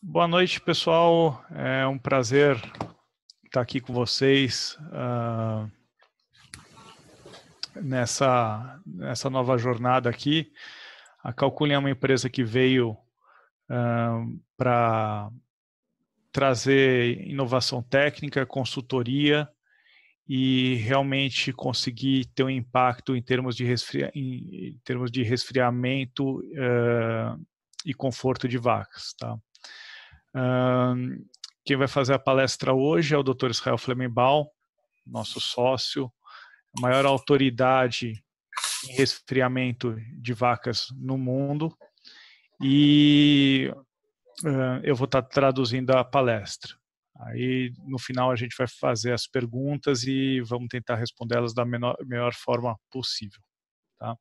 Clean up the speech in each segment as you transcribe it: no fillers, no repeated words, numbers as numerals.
Boa noite, pessoal. É um prazer estar aqui com vocês nessa nova jornada aqui. A Calculin é uma empresa que veio para trazer inovação técnica, consultoria e realmente conseguir ter um impacto em termos de resfriamento e conforto de vacas, tá? Quem vai fazer a palestra hoje é o Dr. Israel Flemmenbaum, nosso sócio, a maior autoridade em resfriamento de vacas no mundo, e eu vou estar traduzindo a palestra. Aí, no final, a gente vai fazer as perguntas e vamos tentar respondê-las da melhor forma possível. Tá?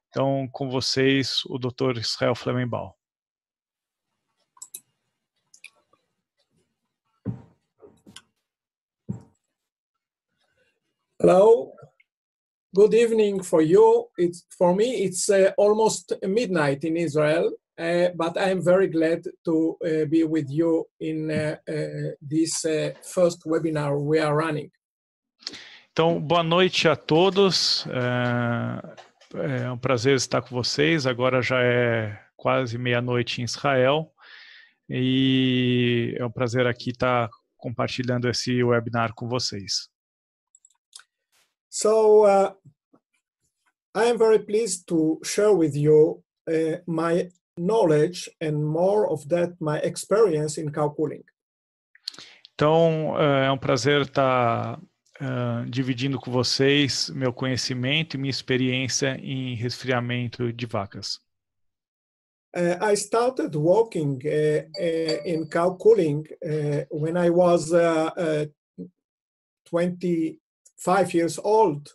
Então, com vocês, o Dr. Israel Flemmenbaum. Hello, good evening for you. For me, it's almost midnight in Israel, but I am very glad to be with you in this first webinar we are running. Então, boa noite a todos. É um prazer estar com vocês. Agora já é quase meia-noite em Israel e é um prazer aqui estar compartilhando esse webinar com vocês. So, I am very pleased to share with you my knowledge and more of that, my experience in cow cooling. Então, é um prazer estar dividindo com vocês meu conhecimento e minha experiência em resfriamento de vacas. I started working in cow cooling when I was 25 years old,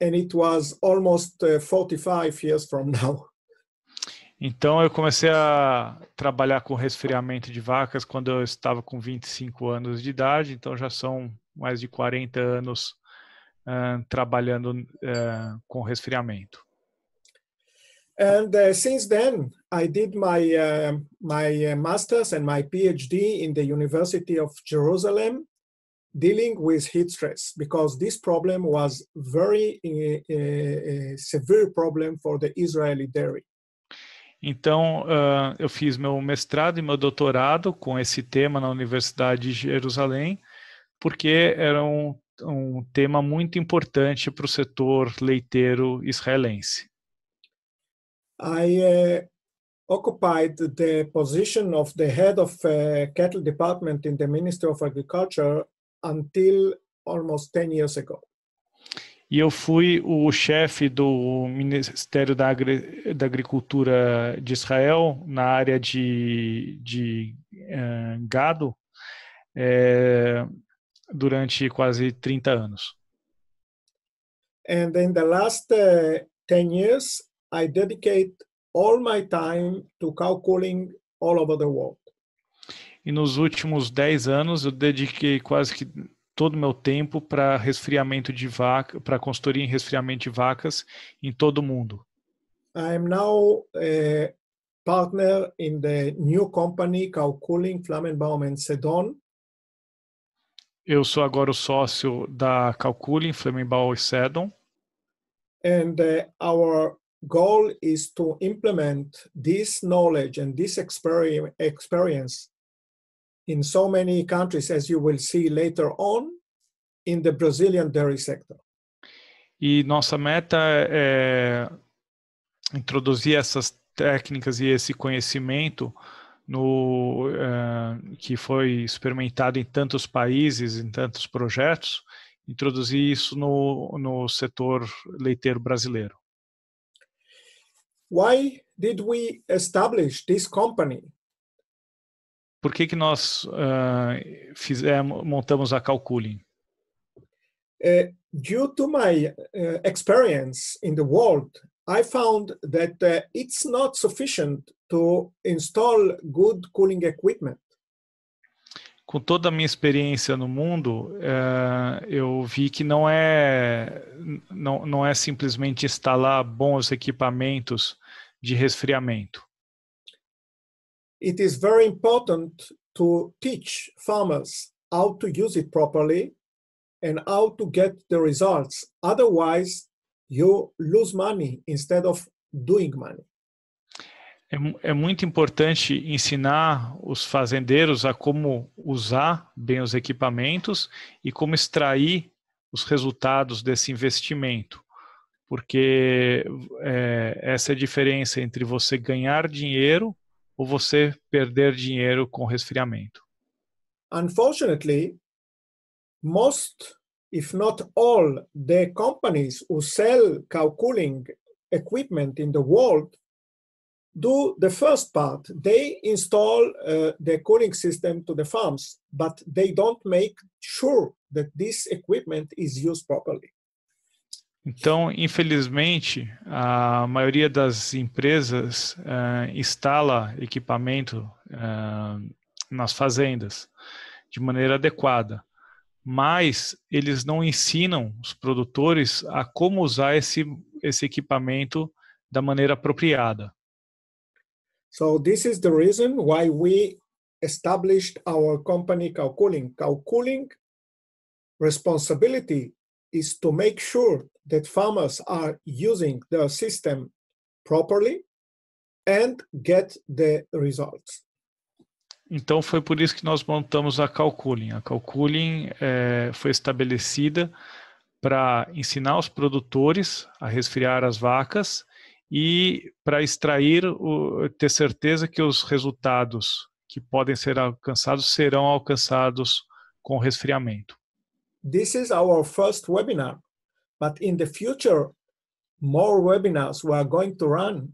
and it was almost 45 years from now. Então, eu comecei a trabalhar com resfriamento de vacas quando eu estava com 25 anos de idade, então já são mais de 40 anos trabalhando com resfriamento. And since then, I did my master's and my PhD in the University of Jerusalem, dealing with heat stress, because this problem was very severe problem for the Israeli dairy. Então, eu fiz meu mestrado e meu doutorado com esse tema na Universidade de Jerusalém, porque era um tema muito importante para o setor leiteiro israelense. I occupied the position of the head of cattle department in the Ministry of Agriculture until almost 10 years ago. E eu fui o chefe do Ministério da Agricultura de Israel na área de gado durante quase 30 anos. And in the last 10 years, I dedicate all my time to cow cooling all over the world. E nos últimos 10 anos eu dediquei quase que todo o meu tempo para resfriamento de vaca, para consultoria em resfriamento de vacas em todo o mundo. I am now a partner in the new company Cow Cooling, Flammenbaum & Sedon. Eu sou agora o sócio da Calculin, Flemmenbaum e Sedon. And our goal is to implement this knowledge and this experience in so many countries, as you will see later on, in the Brazilian dairy sector. E nossa meta é introduzir essas técnicas e esse conhecimento que foi experimentado em tantos países, em tantos projetos, introduzir isso no setor leiteiro brasileiro. Why did we establish this company? Por que nós montamos a Calculin? Due to my experience in the world, I found that it's not sufficient to install good cooling equipment. Com toda a minha experiência no mundo, eu vi que não é simplesmente instalar bons equipamentos de resfriamento. it is very important to teach farmers how to use it properly and how to get the results. Otherwise, you lose money instead of doing money. É muito importante ensinar os fazendeiros a como usar bem os equipamentos e como extrair os resultados desse investimento, porque essa é a diferença entre você ganhar dinheiro ou você perder dinheiro com resfriamento. Unfortunately, most, if not all, the companies who sell cow cooling equipment in the world do the first part. They install the cooling system to the farms, but they don't make sure that this equipment is used properly. Então, infelizmente, a maioria das empresas instala equipamento nas fazendas de maneira adequada, mas eles não ensinam os produtores a como usar esse equipamento da maneira apropriada. So this is the reason why we established our company Cow Cooling. Cow Cooling responsibility is to make sure that farmers are using the system properly and get the results. Então foi por isso que nós montamos a Cow Cooling. A Cow Cooling foi estabelecida para ensinar os produtores a resfriar as vacas e para extrair, ter certeza que os resultados que podem ser alcançados serão alcançados com resfriamento. This is our first webinar, but in the future, more webinars we are going to run.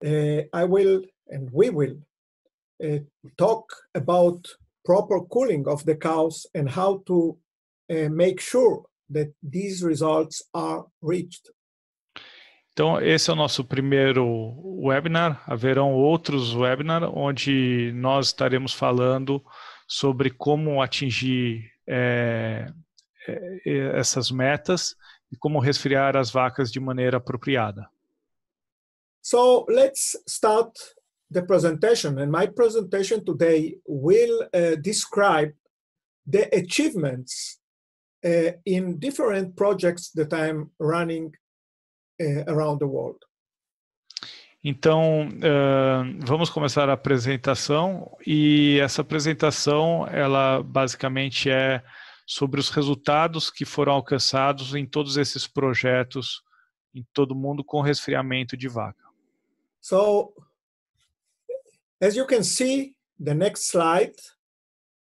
I will, and we will, talk about proper cooling of the cows and how to make sure that these results are reached. Então, esse é o nosso primeiro webinar. Haverão outros webinars onde nós estaremos falando sobre como atingir essas metas e como resfriar as vacas de maneira apropriada. So let's start the presentation. And my presentation today will describe the achievements in different projects that I'm running around the world. Então, vamos começar a apresentação, e essa apresentação, ela basicamente é sobre os resultados que foram alcançados em todos esses projetos em todo o mundo com resfriamento de vaca. So, as you can see, the next slide,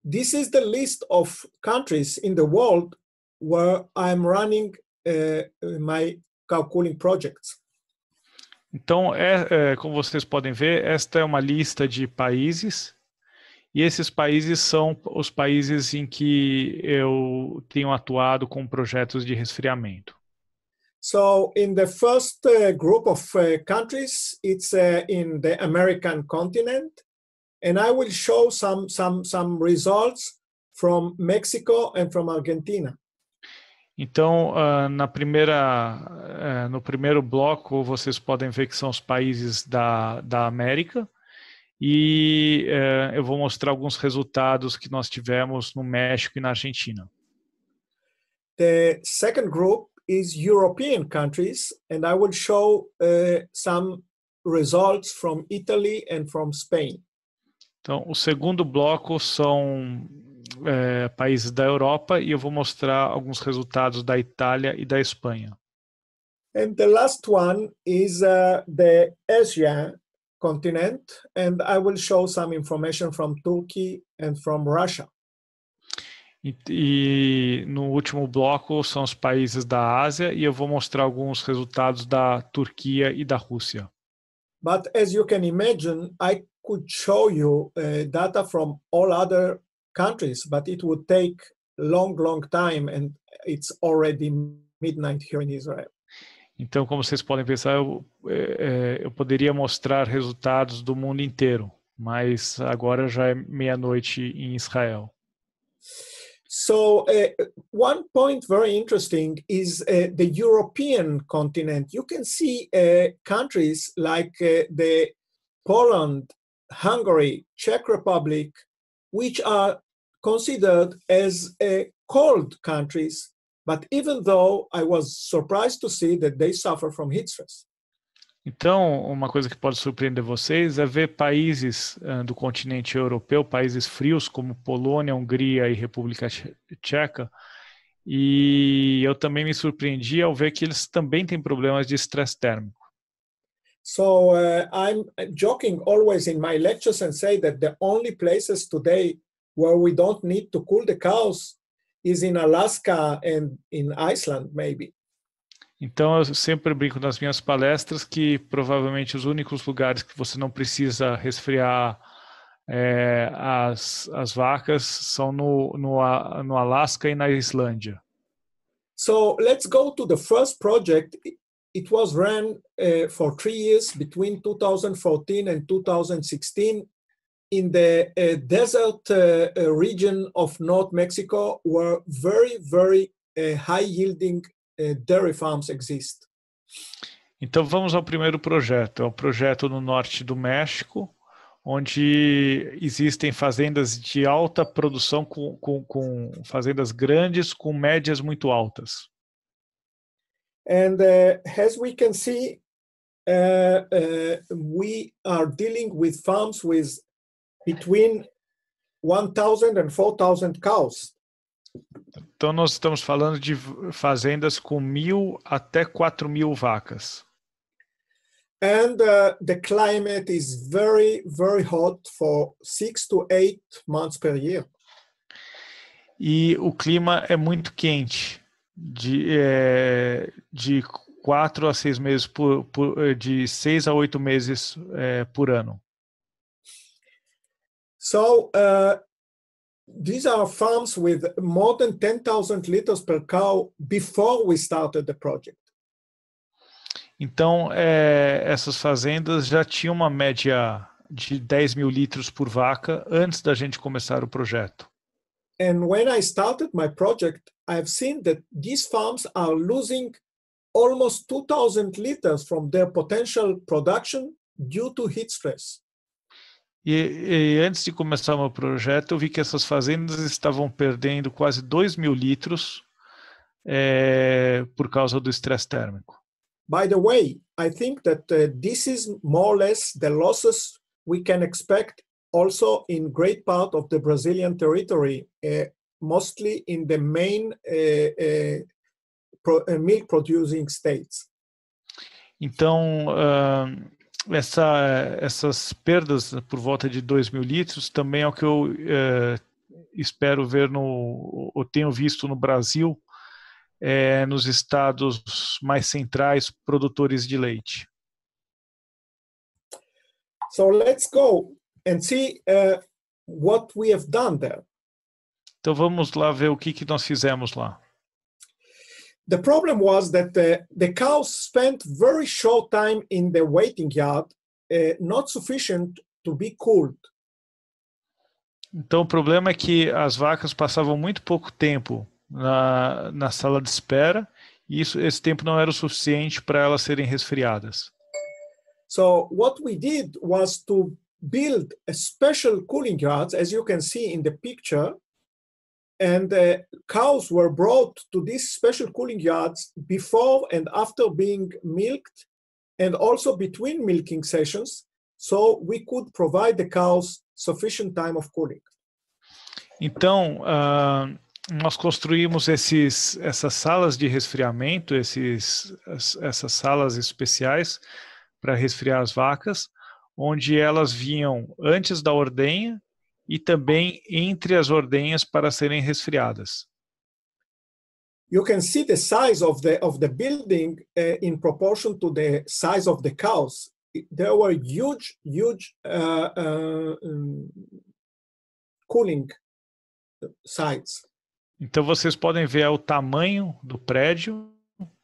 this is the list of countries in the world where I'm running my cow cooling projects. Então, como vocês podem ver, esta é uma lista de países, e esses países são os países em que eu tenho atuado com projetos de resfriamento. So, in the first group of countries, it's in the American continent, and I will show some results from Mexico and from Argentina. Então, no primeiro bloco, vocês podem ver que são os países da América, e eu vou mostrar alguns resultados que nós tivemos no México e na Argentina. The second group is European countries, and I will show some results from Italy and from Spain. Então, o segundo bloco são países da Europa, e eu vou mostrar alguns resultados da Itália e da Espanha. And the last one is the Asia continent, and I will show some information from Turkey and from Russia. E no último bloco são os países da Ásia, e eu vou mostrar alguns resultados da Turquia e da Rússia. But as you can imagine, I could show you data from all other countries, but it would take long time, and it's already midnight here in Israel. Então, como vocês podem pensar, eu poderia mostrar resultados do mundo inteiro, mas agora já é meia-noite em Israel. So one point very interesting is the European continent. You can see countries like the Poland, Hungary, Czech Republic, which are considered as cold countries, but even though I was surprised to see that they suffer from heat stress. Então, uma coisa que pode surpreender vocês é ver países do continente europeu, países frios como Polônia, Hungria e República Tcheca, e eu também me surpreendi ao ver que eles também têm problemas de estresse térmico. So I'm joking always in my lectures and say that the only places today where we don't need to cool the cows is in Alaska and in Iceland, maybe. Então, eu sempre brinco nas minhas palestras que provavelmente os únicos lugares que você não precisa resfriar as vacas são no Alasca e na Islândia. So let's go to the first project. It was run for 3 years between 2014 and 2016 in the desert region of North Mexico, where very, very high-yielding dairy farms exist. Então vamos ao primeiro projeto. É o projeto no norte do México, onde existem fazendas de alta produção com fazendas grandes com médias muito altas. And as we can see, we are dealing with farms with between 1,000 and 4,000 cows. Então nós estamos falando de fazendas com 1.000 até 4.000 vacas. And the climate is very, very hot for 6 to 8 months per year. E o clima é muito quente, de 4 a 6 meses de 6 a 8 meses por ano. So these are farms with more than 10,000 liters per cow before we started the project. Então, essas fazendas já tinham uma média de 10.000 litros por vaca antes da gente começar o projeto. And when I started my project, I've seen that these farms are losing almost 2,000 liters from their potential production due to heat stress. E antes de começar o meu projeto, eu vi que essas fazendas estavam perdendo quase 2.000 litros por causa do estresse térmico. By the way, I think that this is more or less the losses we can expect also in great part of the Brazilian territory, mostly in the main milk producing states. Então, essas perdas por volta de 2.000 litros também é o que eu espero ver ou tenho visto no Brasil, nos estados mais centrais produtores de leite. So let's go and see what we have done there. Então vamos lá ver o que nós fizemos lá. The problem was that the cows spent very short time in the waiting yard, not sufficient to be cooled. Então o problema é que as vacas passavam muito pouco tempo na sala de espera e esse tempo não era o suficiente para elas serem resfriadas. So what we did was to build a special cooling yards, as you can see in the picture, and cows were brought to these special cooling yards before and after being milked, and also between milking sessions, so we could provide the cows sufficient time of cooling. Então, nós construímos essas salas de resfriamento, essas salas especiais para resfriar as vacas, onde elas vinham antes da ordenha e também entre as ordenhas para serem resfriadas. You can see the size of the building in proportion to the size of the cows. There were huge cooling sites. Então vocês podem ver o tamanho do prédio,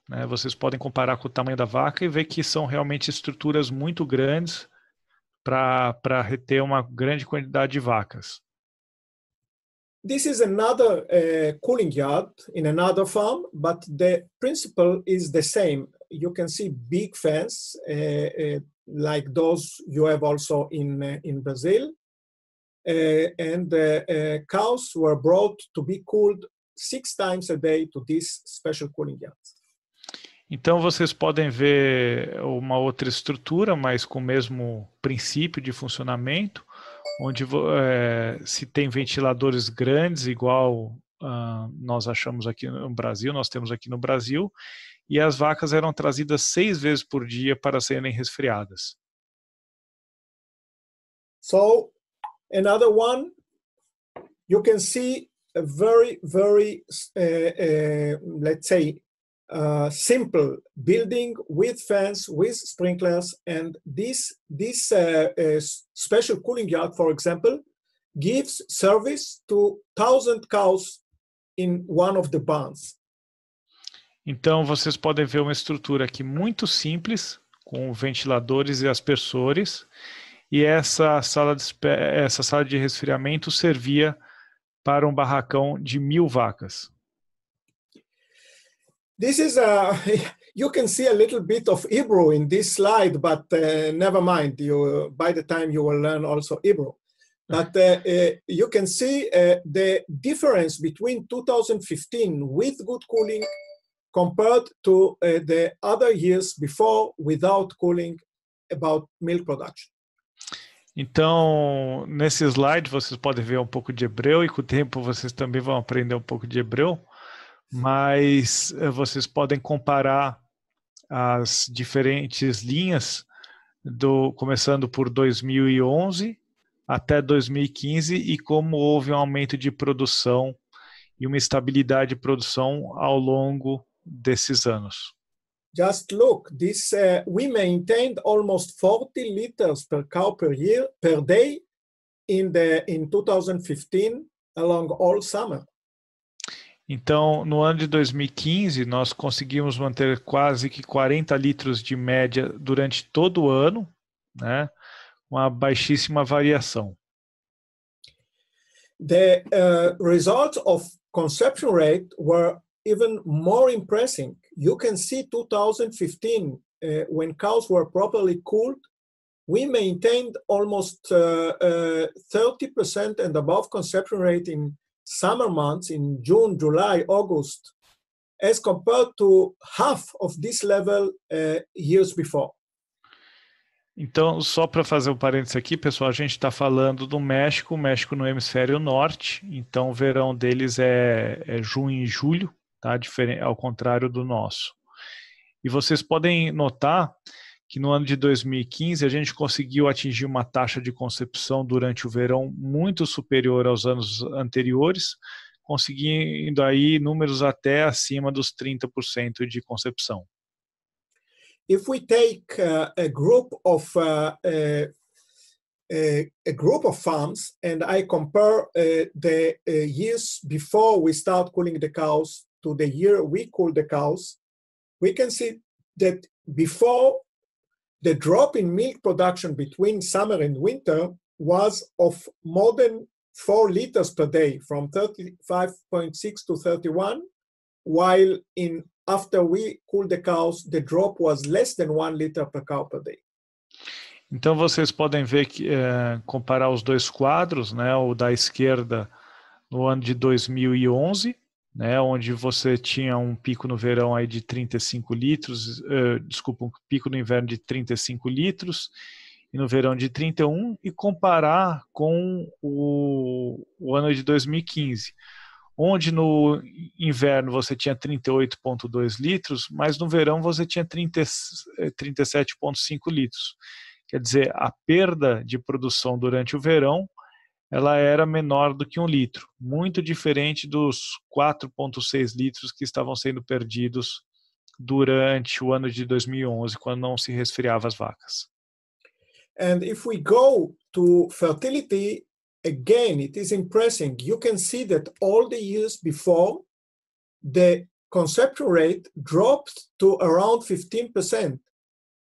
né? Vocês podem comparar com o tamanho da vaca e ver que são realmente estruturas muito grandes para reter uma grande quantidade de vacas. This is another cooling yard in another farm, but the principle is the same. You can see big fence like those you have also in Brazil. And cows were brought to be cooled 6 times a day to these special cooling yards. Então vocês podem ver uma outra estrutura, mas com o mesmo princípio de funcionamento, onde se tem ventiladores grandes, igual nós achamos aqui no Brasil, nós temos aqui no Brasil, e as vacas eram trazidas 6 vezes por dia para serem resfriadas. So, another one, you can see a very, very, let's say, simple building with fans, with sprinklers, and this special cooling yard, for example, gives service to 1,000 cows in one of the barns. Então vocês podem ver uma estrutura aqui muito simples, com ventiladores e aspersores, e essa sala de resfriamento servia para um barracão de 1.000 vacas. This is you can see a little bit of Hebrew in this slide, but never mind. By the time you will learn also Hebrew. But you can see the difference between 2015 with good cooling compared to the other years before without cooling about milk production. Então, nesse slide vocês podem ver um pouco de hebreu e com o tempo vocês também vão aprender um pouco de hebreu, mas vocês podem comparar as diferentes linhas, começando por 2011 até 2015 e como houve um aumento de produção e uma estabilidade de produção ao longo desses anos. Just look, this we maintained almost 40 liters per cow per day in 2015 along all summer. Então, no ano de 2015, nós conseguimos manter quase que 40 litros de média durante todo o ano, né? Uma baixíssima variação. The results of conception rate were even more impressive. You can see 2015, when cows were properly cooled, we maintained almost 30% and above conception rate in summer months, in June, July, August, as compared to half of this level years before. Então, só para fazer um parênteses aqui, pessoal, a gente está falando do México, o México no hemisfério norte, então o verão deles é junho e julho, tá? Ao contrário do nosso. E vocês podem notar que no ano de 2015 a gente conseguiu atingir uma taxa de concepção durante o verão muito superior aos anos anteriores, conseguindo aí números até acima dos 30% de concepção. If we take a group of farms and I compare the years before we start cooling the cows to the year we cool the cows, we can see that before the drop in milk production between summer and winter was of more than 4 liters per day, from 35.6 to 31, while after we cooled the cows, the drop was less than 1 liter per cow per day. Então vocês podem ver que comparar os dois quadros, né, o da esquerda no ano de 2011, né, onde você tinha um pico no verão aí de 35 litros, um pico no inverno de 35 litros e no verão de 31, e comparar com o ano de 2015, onde no inverno você tinha 38,2 litros, mas no verão você tinha 37,5 litros. Quer dizer, a perda de produção durante o verão ela era menor do que 1 litro, muito diferente dos 4,6 litros que estavam sendo perdidos durante o ano de 2011, quando não se resfriava as vacas. And if we go to fertility, again, it is impressive. You can see that all the years before, the conception rate dropped to around 15%.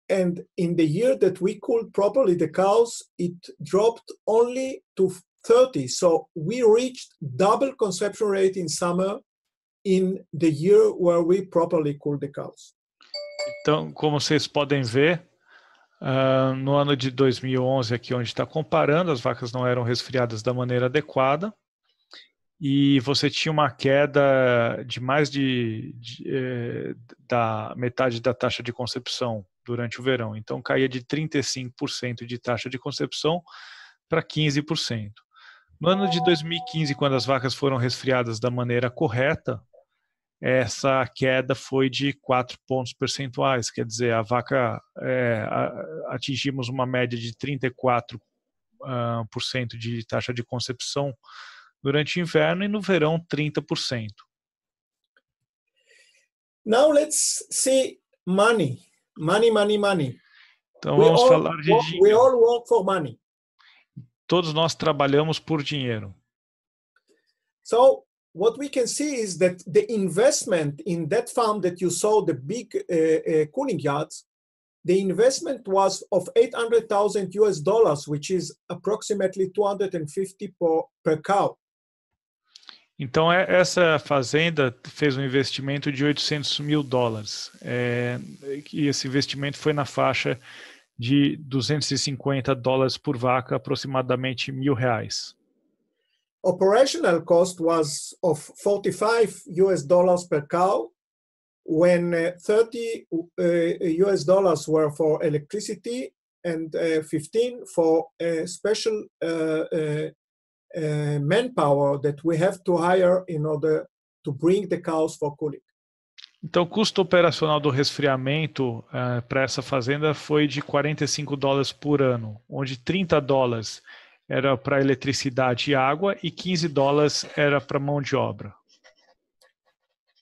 And in the year that we cooled properly the cows, it dropped only to 30. So we reached double conception rate in summer in the year where we properly cooled the cows. Então, como vocês podem ver, No ano de 2011, aqui onde está comparando, as vacas não eram resfriadas da maneira adequada e você tinha uma queda de mais da metade da taxa de concepção durante o verão. Então, caía de 35% de taxa de concepção para 15%. No ano de 2015, quando as vacas foram resfriadas da maneira correta, essa queda foi de 4 pontos percentuais, quer dizer, a vaca atingimos uma média de 34% de taxa de concepção durante o inverno e no verão 30%. Now let's see money. Money. Então vamos falar de dinheiro. We all work for money. Todos nós trabalhamos por dinheiro. So what we can see is that the investment in that farm that you saw, the big cooling yards, the investment was of $800,000, which is approximately 250 per cow. Então essa fazenda fez um investimento de $800 mil. E esse investimento foi na faixa de $250 por vaca, aproximadamente R$1.000. Operational cost was of $45 per cow, when $30 were for electricity and 15 for special manpower that we have to hire in order to bring the cows for cooling. Então, o custo operacional do resfriamento para essa fazenda foi de $45 por ano, onde $30 era para eletricidade e água e $15 era para mão de obra.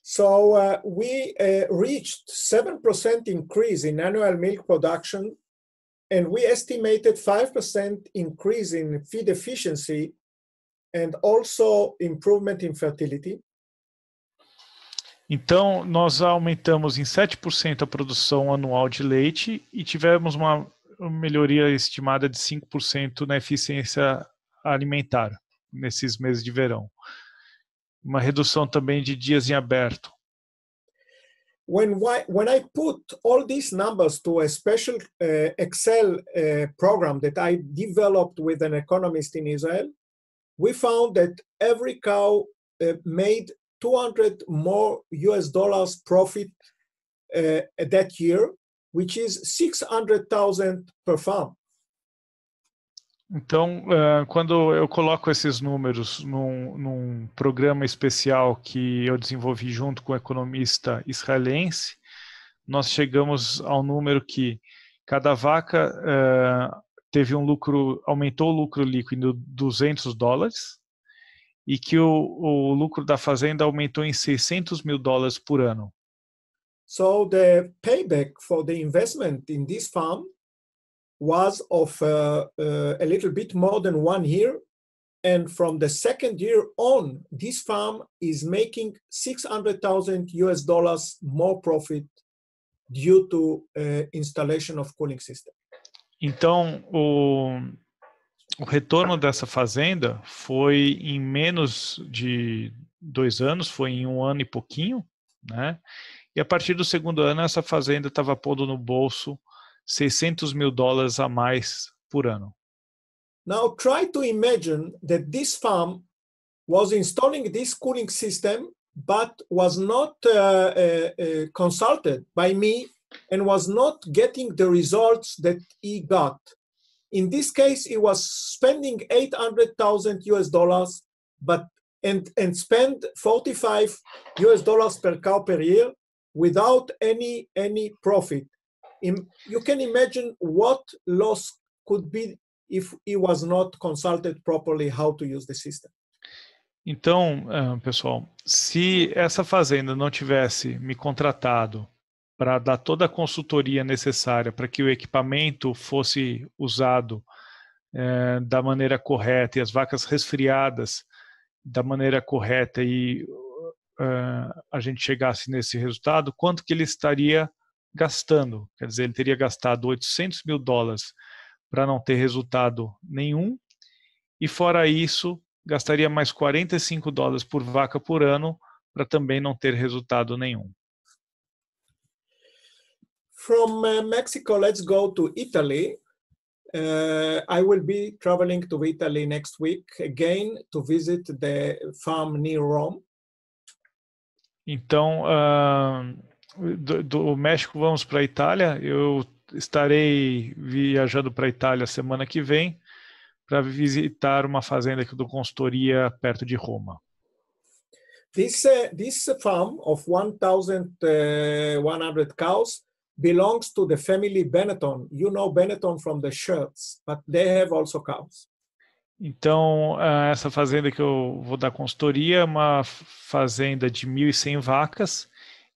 So we reached 7% increase in annual milk production, and we estimated 5% increase in feed efficiency and also improvement in fertility. Então, nós aumentamos em 7% a produção anual de leite e tivemos uma melhoria estimada de 5% na eficiência alimentar nesses meses de verão. Uma redução também de dias em aberto. When I put all these numbers to a special Excel program that I developed with an economist in Israel, we found that every cow made $200 more profit that year, which is $600,000 per farm. Então, quando eu coloco esses números num programa especial que eu desenvolvi junto com um economista israelense, nós chegamos ao número que cada vaca teve um lucro, aumentou o lucro líquido $200 e que o lucro da fazenda aumentou em $600 mil por ano. So the payback for the investment in this farm was of a little bit more than 1 year, and from the second year on, this farm is making $600,000 more profit due to installation of cooling system. Então, o retorno dessa fazenda foi em menos de 2 anos, foi em 1 ano e pouquinho, né? E a partir do segundo ano, essa fazenda estava pondo no bolso $600 mil a mais por ano. Now try to imagine that this farm was installing this cooling system, but was not consulted by me and was not getting the results that he got. In this case, he was spending $800,000, and spend $45 per cow per year without any profit. You can imagine what loss could be if he was not consulted properly how to use the system. Então, pessoal, se essa fazenda não tivesse me contratado para dar toda a consultoria necessária para que o equipamento fosse usado da maneira correta e as vacas resfriadas da maneira correta e a gente chegasse nesse resultado, quanto que ele estaria gastando? Quer dizer, ele teria gastado $800 mil para não ter resultado nenhum e fora isso, gastaria mais $45 por vaca por ano para também não ter resultado nenhum. From Mexico, let's go to Italy. I will be traveling to Italy next week again to visit the farm near Rome. Então, do México vamos para a Itália. Eu estarei viajando para a Itália semana que vem para visitar uma fazenda aqui do consultoria perto de Roma. This farm of 1,100 cows belongs to the family Benetton. You know Benetton from the shirts, but they have also cows. Então, essa fazenda que eu vou dar consultoria é uma fazenda de 1.100 vacas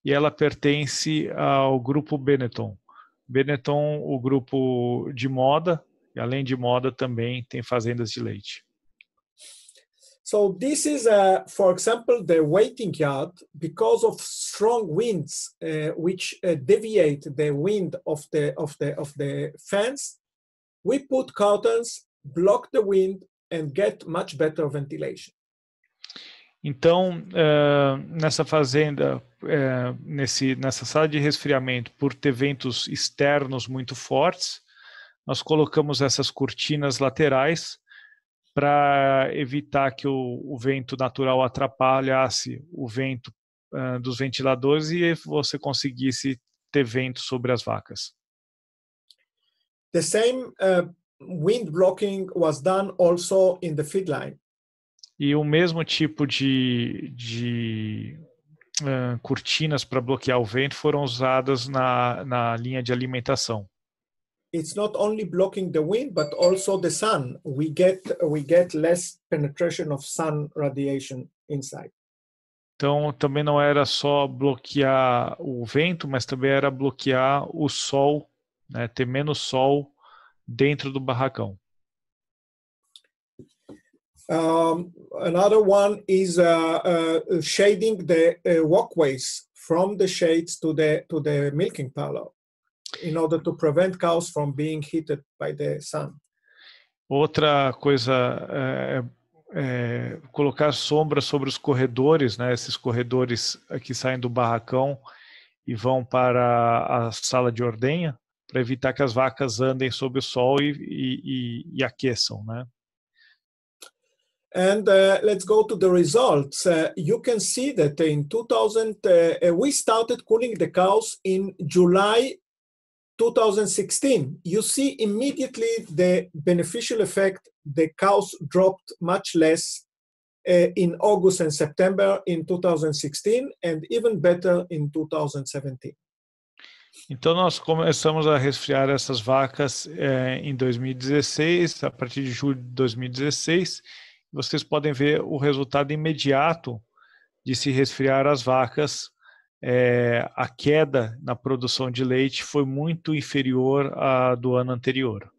e ela pertence ao grupo Benetton. Benetton, o grupo de moda, e além de moda também tem fazendas de leite. So this is, for example, the waiting yard. Because of strong winds, which deviate the wind of the fence, we put curtains, block the wind, and get much better ventilation. Então, nessa fazenda, nessa sala de resfriamento, por ter ventos externos muito fortes, nós colocamos essas cortinas laterais para evitar que o vento natural atrapalhasse o vento dos ventiladores e você conseguisse ter vento sobre as vacas. The same wind blocking was done also in the feed line. E o mesmo tipo de cortinas para bloquear o vento foram usadas na linha de alimentação. It's not only blocking the wind, but also the sun. We get less penetration of sun radiation inside. Então, também não era só bloquear o vento, mas também era bloquear o sol, né, ter menos sol dentro do barracão. Another one is shading the walkways from the shades to the milking parlor, in order to prevent cows from being heated by the sun. Outra coisa colocar sombra sobre os corredores, né? Esses corredores que saem do barracão e vão para a sala de ordenha, para evitar que as vacas andem sob o sol e aqueçam, né? And let's go to the results. You can see that in 2000, we started cooling the cows in July 2016. You see immediately the beneficial effect. The cows dropped much less in August and September in 2016, and even better in 2017. Então nós começamos a resfriar essas vacas em 2016, a partir de julho de 2016. Vocês podem ver o resultado imediato de se resfriar as vacas. A queda na produção de leite foi muito inferior à do ano anterior.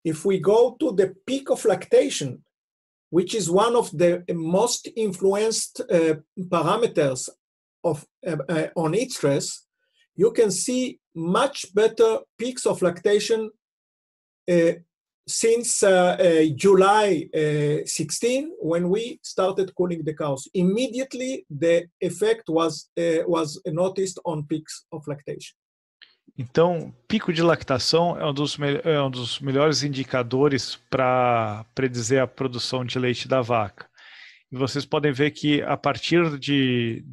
If we go to the peak of lactation, which is one of the most influenced parameters on heat stress, you can see much better peaks of lactation since July 16, when we started cooling the cows. Immediately, the effect was noticed on peaks of lactation. Então, pico de lactação é um dos melhores indicadores para predizer a produção de leite da vaca. E vocês podem ver que a partir de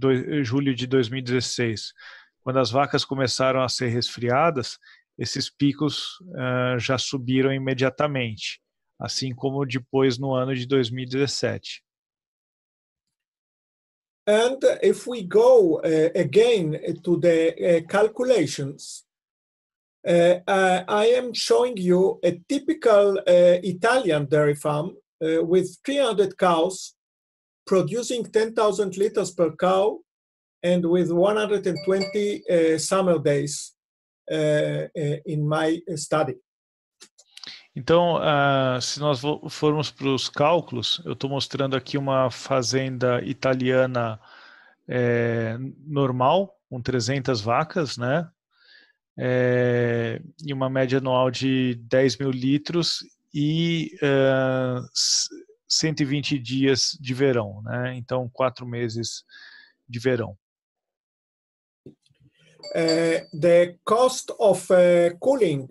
julho de 2016, quando as vacas começaram a ser resfriadas, esses picos já subiram imediatamente, assim como depois no ano de 2017. And if we go again to the calculations, I am showing you a typical Italian dairy farm with 300 cows producing 10,000 liters per cow and with 120 summer days in my study. Então, se nós formos para os cálculos, eu estou mostrando aqui uma fazenda italiana normal, com 300 vacas, né? E uma média anual de 10 mil litros e 120 dias de verão, né? Então 4 meses de verão. the cost of cooling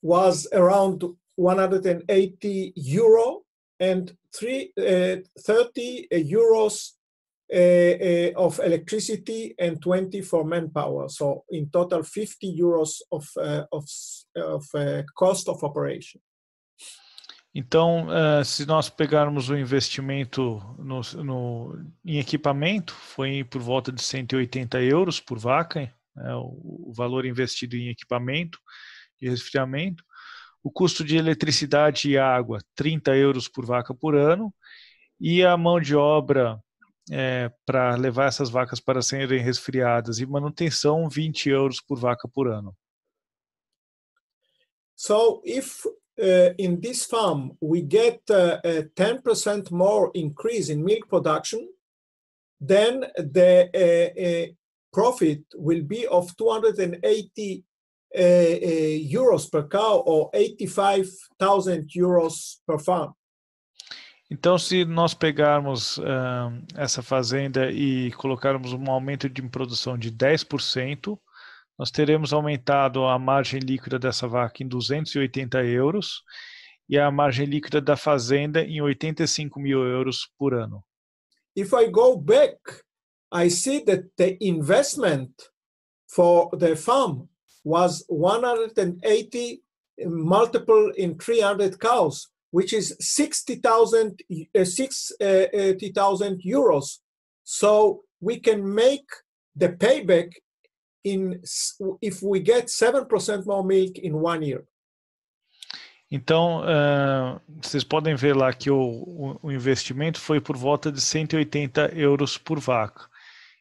was around 180 euro and 30 euros of electricity and 20 for manpower. So in total, 50 euros of cost of operation. Então, se nós pegarmos o investimento em equipamento, foi por volta de 180 euros por vaca, o valor investido em equipamento de resfriamento. O custo de eletricidade e água, 30 euros por vaca por ano. E a mão de obra para levar essas vacas para serem resfriadas e manutenção, 20 euros por vaca por ano. So if in this farm we get a 10% more increase in milk production, then the profit will be of 280 euros per cow or 85,000 euros per farm. Então, se nós pegarmos essa fazenda e colocarmos um aumento de produção de 10%, nós teremos aumentado a margem líquida dessa vaca em 280 euros e a margem líquida da fazenda em 85 mil euros por ano. If I go back, I see that the investment for the farm was 180 multiple in 300 cows, which is 60,000 euros. So we can make the payback if we get 7% more milk in 1 year. Então, vocês podem ver lá que o investimento foi por volta de 180 euros por vaca.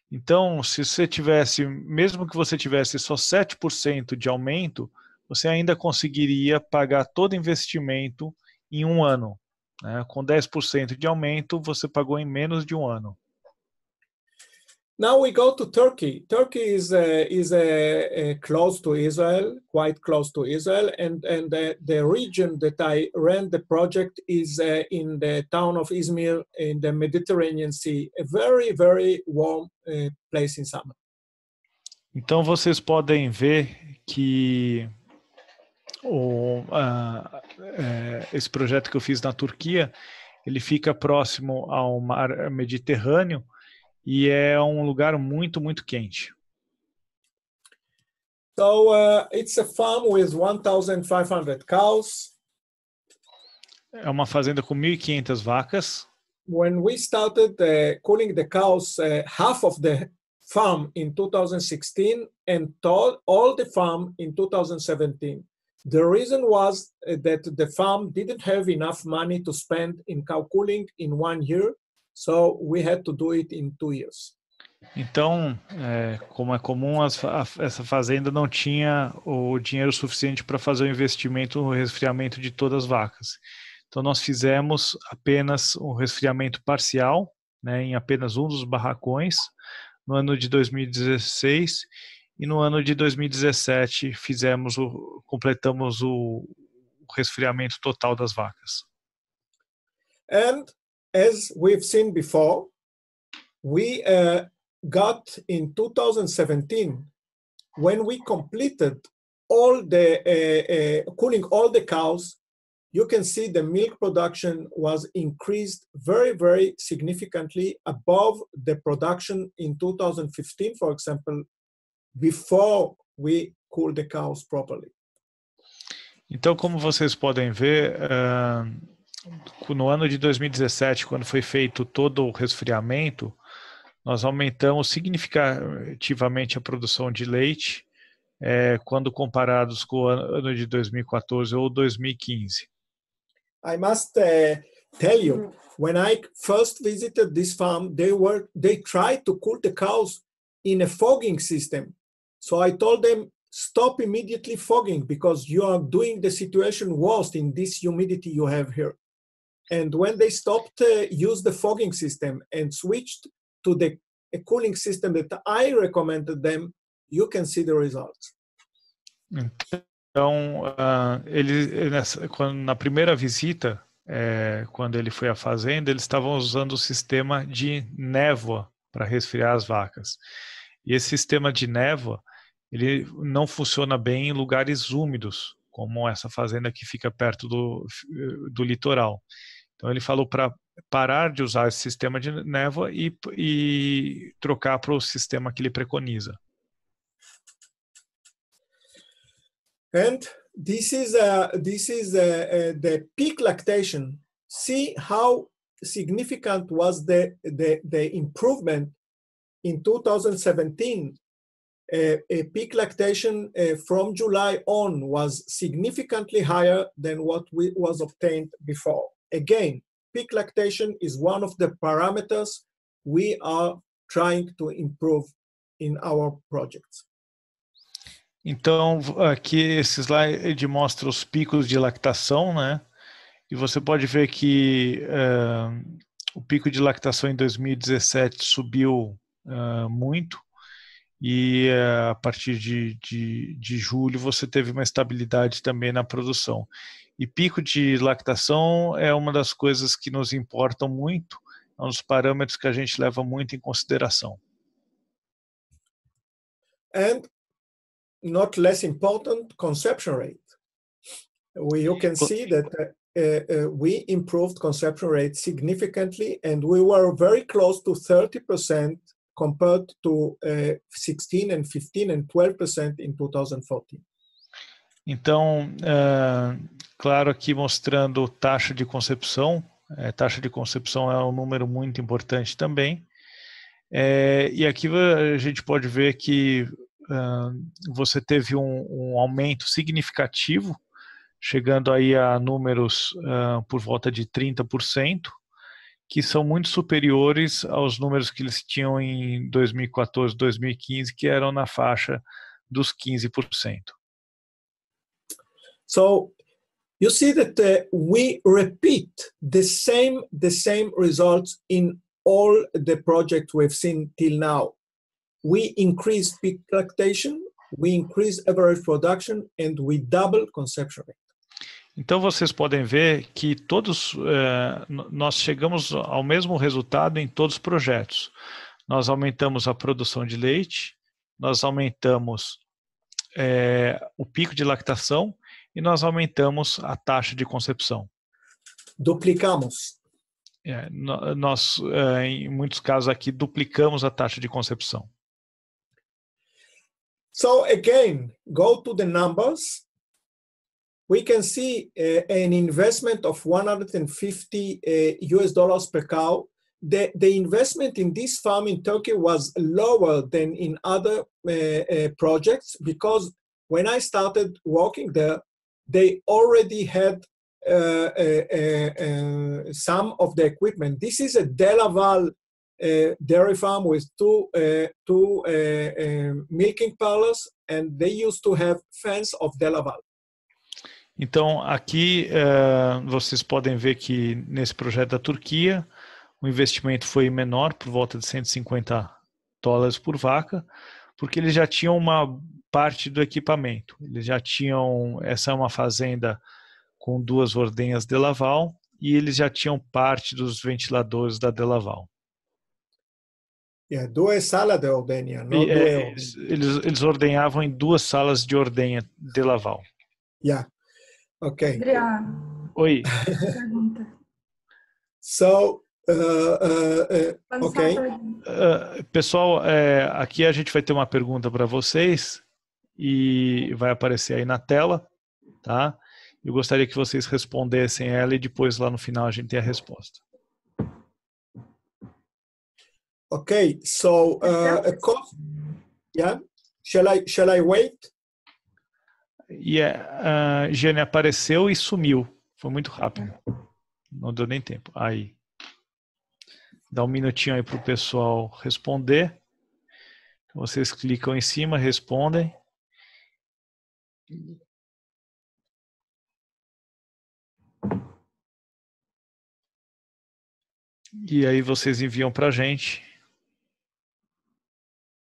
Então, se você tivesse, mesmo que você tivesse só 7% de aumento, você ainda conseguiria pagar todo o investimento em um ano. Né? Com 10% de aumento, você pagou em menos de um ano. Now we go to Turkey. Turkey is close to Israel, quite close to Israel, and the region that I ran the project is in the town of Izmir in the Mediterranean Sea, a very, very warm place in summer. Então vocês podem ver que esse projeto que eu fiz na Turquia, ele fica próximo ao mar Mediterrâneo e é um lugar muito, muito quente. So it's a farm with 1,500 cows. É uma fazenda com 1.500 vacas. When we started cooling the cows, half of the farm in 2016 and all the farm in 2017. The reason was that the farm didn't have enough money to spend in cow cooling in 1 year, so we had to do it in 2 years. Então, como é comum, essa fazenda não tinha o dinheiro suficiente para fazer o investimento no resfriamento de todas as vacas. Então, nós fizemos apenas um resfriamento parcial, né, em apenas um dos barracões, no ano de 2016, e no ano de 2017 completamos o resfriamento total das vacas. And as we've seen before, we got in 2017, when we completed all the cooling all the cows, you can see the milk production was increased very, very significantly above the production in 2015, for example, before we cooled the cows properly. Então, como vocês podem ver, no ano de 2017, quando foi feito todo o resfriamento, nós aumentamos significativamente a produção de leite, quando comparados com o ano de 2014 ou 2015. I must tell you, when I first visited this farm, they tried to cool the cows in a fogging system. So I told them, stop immediately fogging because you are doing the situation worse in this humidity you have here. And when they stopped use the fogging system and switched to the cooling system that I recommended them, you can see the results. Então, na primeira visita, quando ele foi à fazenda, eles estavam usando o sistema de névoa para resfriar as vacas. E esse sistema de névoa, ele não funciona bem em lugares úmidos, como essa fazenda que fica perto do litoral. Então ele falou para parar de usar esse sistema de névoa e trocar para o sistema que ele preconiza. And this is the peak lactation. See how significant was the improvement in 2017. A peak lactation from July on was significantly higher than what was obtained before. Again, peak lactation is one of the parameters we are trying to improve in our projects. Então, aqui esse slide mostra os picos de lactação, né? E você pode ver que o pico de lactação em 2017 subiu muito, e a partir de julho você teve uma estabilidade também na produção. E pico de lactação é uma das coisas que nos importam muito, é um dos parâmetros que a gente leva muito em consideração. And not less important, conception rate. You can see that we improved conception rate significantly, and we were very close to 30% compared to 16 and 15 and 12% in 2014. Então, claro, aqui mostrando taxa de concepção. Taxa de concepção é um número muito importante também. E aqui a gente pode ver que você teve um aumento significativo, chegando aí a números por volta de 30%, que são muito superiores aos números que eles tinham em 2014, 2015, que eram na faixa dos 15%. So you see that we repeat the same results in all the projects we've seen till now. We increase peak lactation, we increase average production, and we double conception rate. Então vocês podem ver que nós chegamos ao mesmo resultado em todos os projetos. Nós aumentamos a produção de leite, nós aumentamos o pico de lactação e nós aumentamos a taxa de concepção. Duplicamos. Nós, em muitos casos aqui, duplicamos a taxa de concepção. So again, go to the numbers. We can see an investment of $150 US per cow. The investment in this farm in Turkey was lower than in other projects, because when I started working there, they already had some of the equipment. This is a Delaval dairy farm with two milking parlors, and they used to have fence of Delaval. Então, aqui vocês podem ver que nesse projeto da Turquia, o investimento foi menor, por volta de $150 por vaca, porque eles já tinham uma parte do equipamento. Eles já tinham, essa é uma fazenda com 2 ordenhas Delaval, e eles já tinham parte dos ventiladores da Delaval. 2 salas de ordenha, não eles ordenhavam em 2 salas de ordenha Delaval. Okay. Adriano. Oi. Pergunta. So, okay. Pessoal, aqui a gente vai ter uma pergunta para vocês e vai aparecer aí na tela, tá? Eu gostaria que vocês respondessem ela e depois lá no final a gente tem a resposta. Okay, so shall I wait? Jane apareceu e sumiu. Foi muito rápido. Não deu nem tempo. Aí. Dá um minutinho aí para o pessoal responder. Vocês clicam em cima, respondem. E aí vocês enviam para a gente.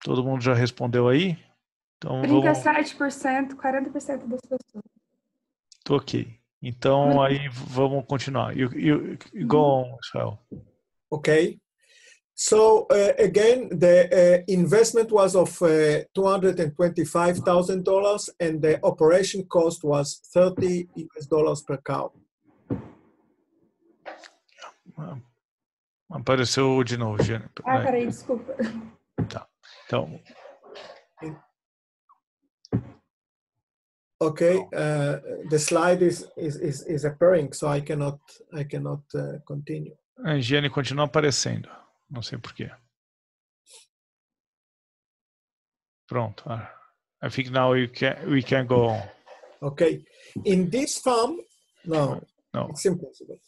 Todo mundo já respondeu aí? Então, 37%, 40% das pessoas. Ok. Então, aí vamos continuar. You go on, Israel. Okay. So again, the investment was of $225,000 and the operation cost was $30 per cow. Apareceu de novo, Jane. Ah, peraí, desculpa. Tá. Então, Okay, the slide is appearing, so I cannot continue. a higiene continua aparecendo. Não sei por quê. Pronto. I think now we can go on. Okay, in this farm, no, it's impossible.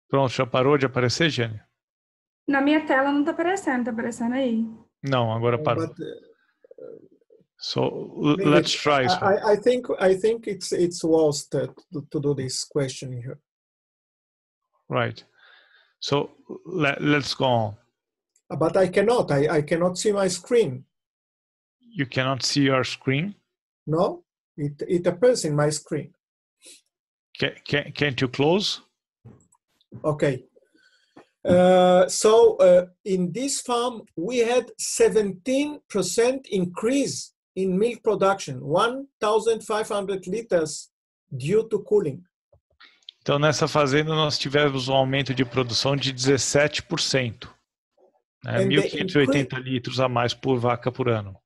Pronto, já parou de aparecer, Jane? Na minha tela não tá aparecendo aí. Não, agora parou. But, So let's try. I think it's worth to do this question here. Right. So let's go on. But I cannot see my screen. You cannot see your screen? No, it appears in my screen. Can't you close? Okay. So in this farm, we had 17% increase in milk production, 1,500 liters due to cooling. Então, nessa fazenda, nós tivemos um aumento de produção de 17%. 1.580 litros a mais por vaca por ano.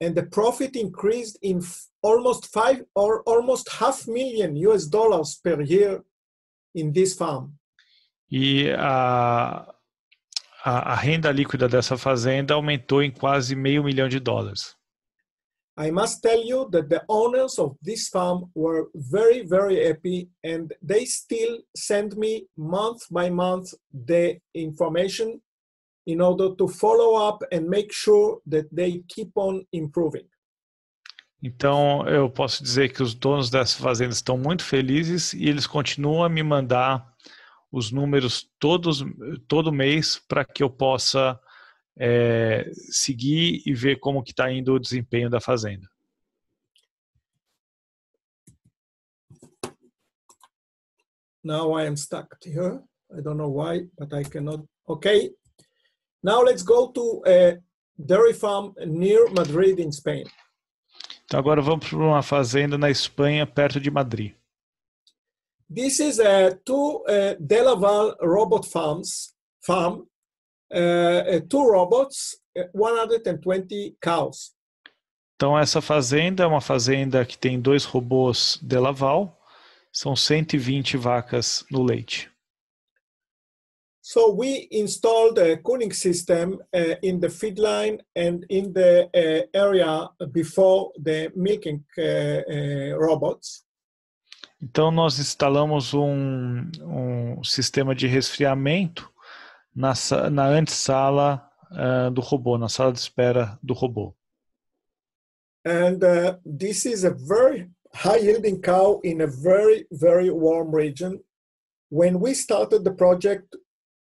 And the profit increased in almost $500,000 per year in this farm. E a renda líquida dessa fazenda aumentou em quase $500 million. I must tell you that the owners of this farm were very, very happy, and they still send me month by month the information in order to follow up and make sure that they keep on improving. Então, eu posso dizer que os donos dessa fazenda estão muito felizes e eles continuam a me mandar os números todo mês para que eu possa seguir e ver como que está indo o desempenho da fazenda. Now I am stuck here. I don't know why, but I cannot. Okay. Now let's go to a dairy farm near Madrid in Spain. Então agora vamos para uma fazenda na Espanha, perto de Madrid. This is two Delaval robot farm, two robots, 120 cows. Então essa fazenda é uma fazenda que tem 2 robôs Delaval, são 120 vacas no leite. So we installed a cooling system in the feed line and in the area before the milking robots. Então nós instalamos um sistema de resfriamento na antessala do robô, na sala de espera do robô. And this is a very high yielding cow in a very, very warm region. When we started the project,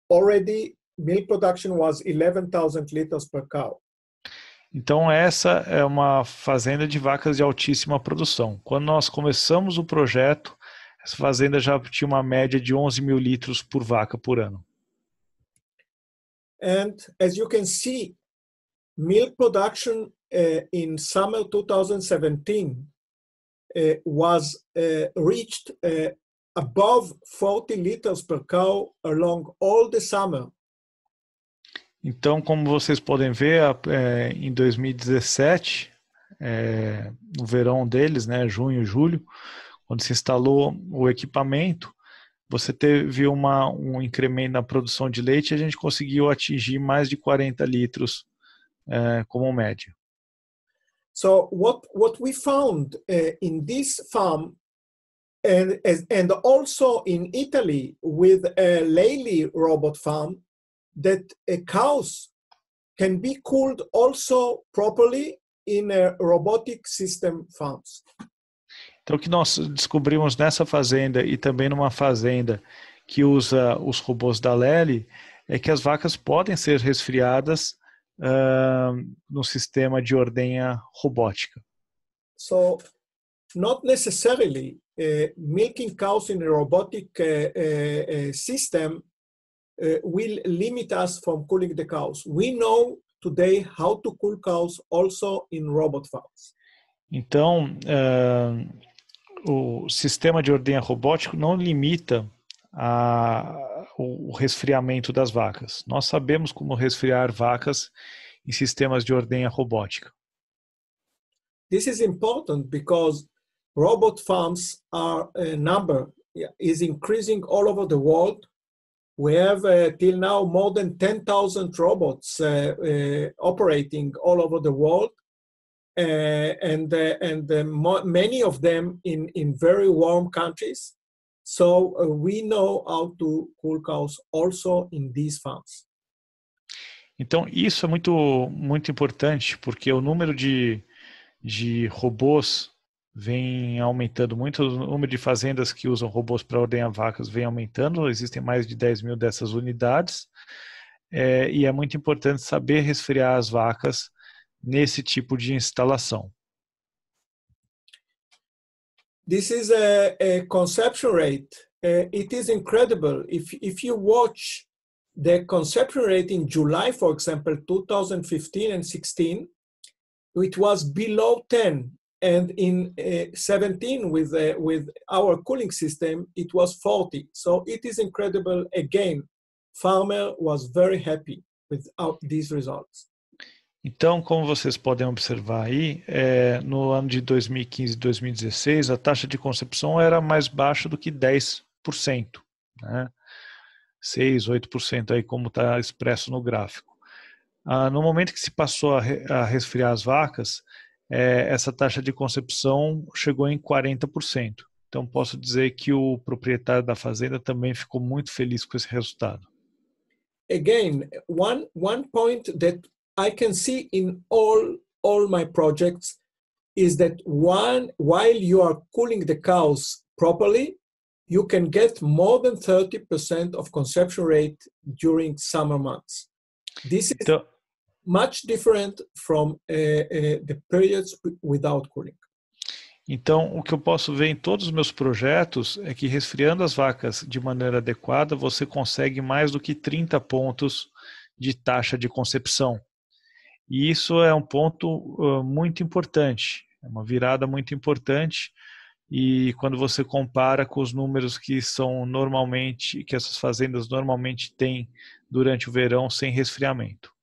already milk production was 11,000 liters per cow. Então essa é uma fazenda de vacas de altíssima produção. Quando nós começamos o projeto, essa fazenda já tinha uma média de 11.000 litros por vaca por ano. And as you can see, milk production in summer 2017 was reached above 40 liters per cow along all the summer. Então, como vocês podem ver, em 2017, no verão deles, né, junho e julho, quando se instalou o equipamento, você teve um incremento na produção de leite e a gente conseguiu atingir mais de 40 litros como média. So what we found in this farm and also in Italy with a Lely robot farm, that cows can be cooled also properly in a robotic system farms. Então, o que nós descobrimos nessa fazenda e também numa fazenda que usa os robôs da Lely é que as vacas podem ser resfriadas no sistema de ordenha robótica. So, not necessarily milking cows in a robotic system will limit us from cooling the cows. We know today how to cool cows also in robot farms. Então, o sistema de ordenha robótico não limita o resfriamento das vacas. Nós sabemos como resfriar vacas em sistemas de ordenha robótica. This is important because robot farms are is increasing all over the world. We have till now more than 10,000 robots operating all over the world, many of them in very warm countries. So we know how to cool cows also in these farms. Então isso é muito importante, porque o número de robôs vem aumentando muito, o número de fazendas que usam robôs para ordenhar vacas vem aumentando, existem mais de 10 mil dessas unidades, e é muito importante saber resfriar as vacas nesse tipo de instalação. This is a conception rate. It is incredible. If you watch the conception rate in July, for example, 2015 and 16, it was below 10. And in 17, with our cooling system, it was 40. So it is incredible. Again, farmer was very happy with these results. Então, como vocês podem observar aí, no ano de 2015 e 2016, a taxa de concepção era mais baixa do que 10%, né? 6%, 8% aí, como está expresso no gráfico. No momento que se passou a resfriar as vacas, essa taxa de concepção chegou em 40%. Então, posso dizer que o proprietário da fazenda também ficou muito feliz com esse resultado. Again, one point that I can see in all my projects is that while you are cooling the cows properly, you can get more than 30% of conception rate during summer months. This is much different from the periods without cooling. Então, o que eu posso ver em todos os meus projetos é que resfriando as vacas de maneira adequada, você consegue mais do que 30 pontos de taxa de concepção. E isso é um ponto muito importante, é uma virada muito importante, e quando você compara com os números que essas fazendas normalmente têm durante o verão sem resfriamento.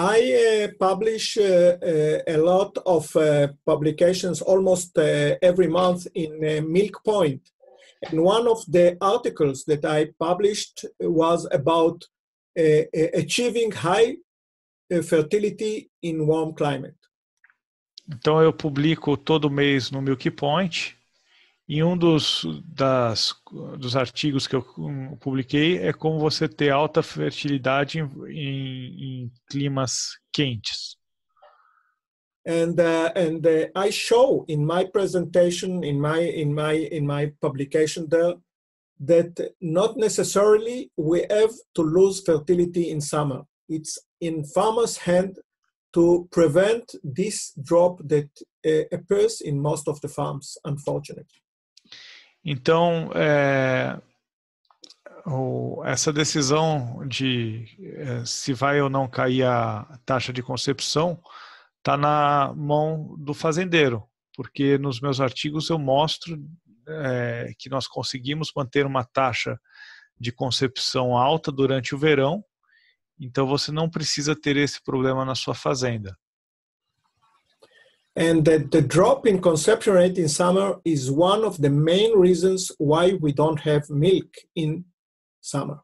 I publish a lot of publications almost every month in Milk Point. And one of the articles that I published was about achieving high fertility in warm climate. Então eu publico todo mês no Milk Point, e um dos artigos que eu publiquei é como você ter alta fertilidade em climas quentes. And I show in my presentation, in my publication there, that not necessarily we have to lose fertility in summer. It's in farmers' hand to prevent this drop that appears in most of the farms, unfortunately. Então, essa decisão de se vai ou não cair a taxa de concepção está na mão do fazendeiro, porque nos meus artigos eu mostro que nós conseguimos manter uma taxa de concepção alta durante o verão, então você não precisa ter esse problema na sua fazenda. And the drop in conception rate in summer is one of the main reasons why we don't have milk in summer.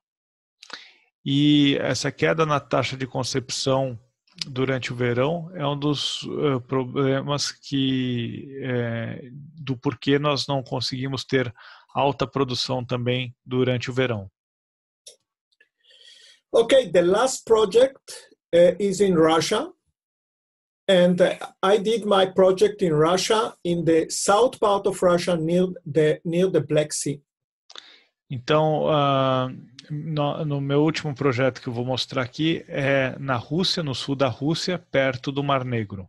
E essa queda na taxa de concepção durante o verão é um dos problemas do porquê nós não conseguimos ter alta produção também durante o verão. Okay, the last project is in Russia. And I did my project in Russia, in the south part of Russia, near the Black Sea. Então, no meu último projeto que eu vou mostrar aqui é na Rússia, no sul da Rússia, perto do Mar Negro.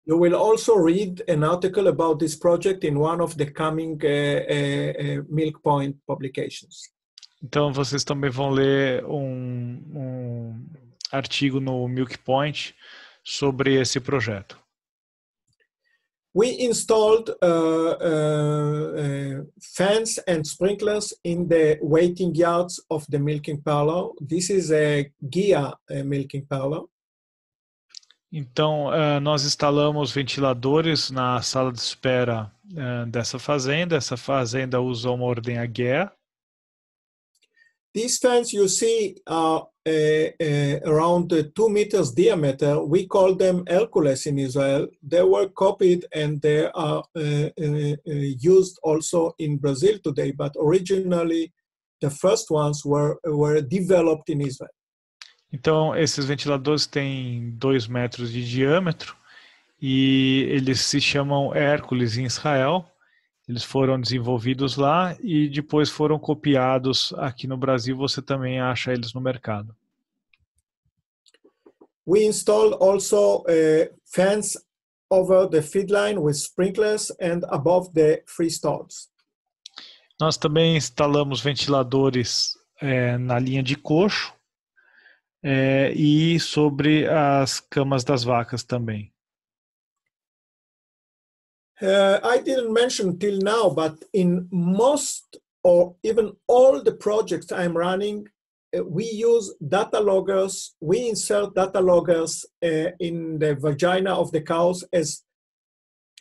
You will also read an article about this project in one of the coming Milk Point publications. Então vocês também vão ler um artigo no Milk Point sobre esse projeto. We installed fans and sprinklers in the waiting yards of the milking parlor. This is a Gia milking parlor. Então, nós instalamos ventiladores na sala de espera dessa fazenda. Essa fazenda usa uma ordenha GEA. These fans you see are around 2 meters diameter. We call them Hercules in Israel. They were copied and they are used also in Brazil today, but originally the first ones were developed in Israel. Então, esses ventiladores têm 2 metros de diâmetro e eles se chamam Hércules em Israel. Eles foram desenvolvidos lá e depois foram copiados aqui no Brasil. Você também acha eles no mercado. We installed also fans over the feed line with sprinklers and above the free stalls. Nós também instalamos ventiladores na linha de coxo e sobre as camas das vacas também. I didn't mention till now, but in most or even all the projects I'm running, we use data loggers. We insert data loggers in the vagina of the cows as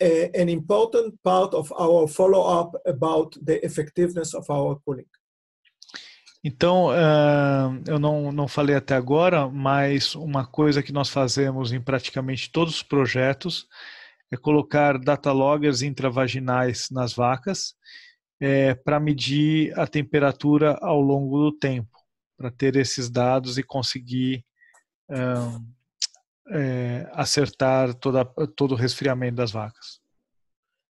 an important part of our follow-up about the effectiveness of our cooling. Então, eu não falei até agora, mas uma coisa que nós fazemos em praticamente todos os projetos é colocar data loggers intravaginais nas vacas para medir a temperatura ao longo do tempo, para ter esses dados e conseguir acertar todo o resfriamento das vacas.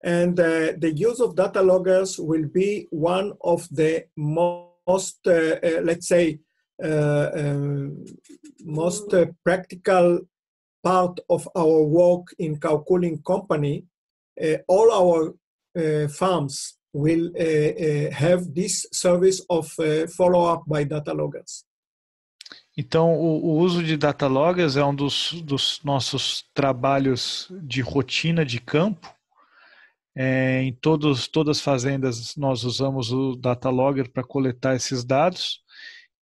And the use of data loggers will be one of the most, let's say, most practical part of our work in cow cooling company. All our farms will have this service of follow-up by data loggers. Então, o uso de data loggers é um dos nossos trabalhos de rotina de campo. Em todas as fazendas nós usamos o data logger para coletar esses dados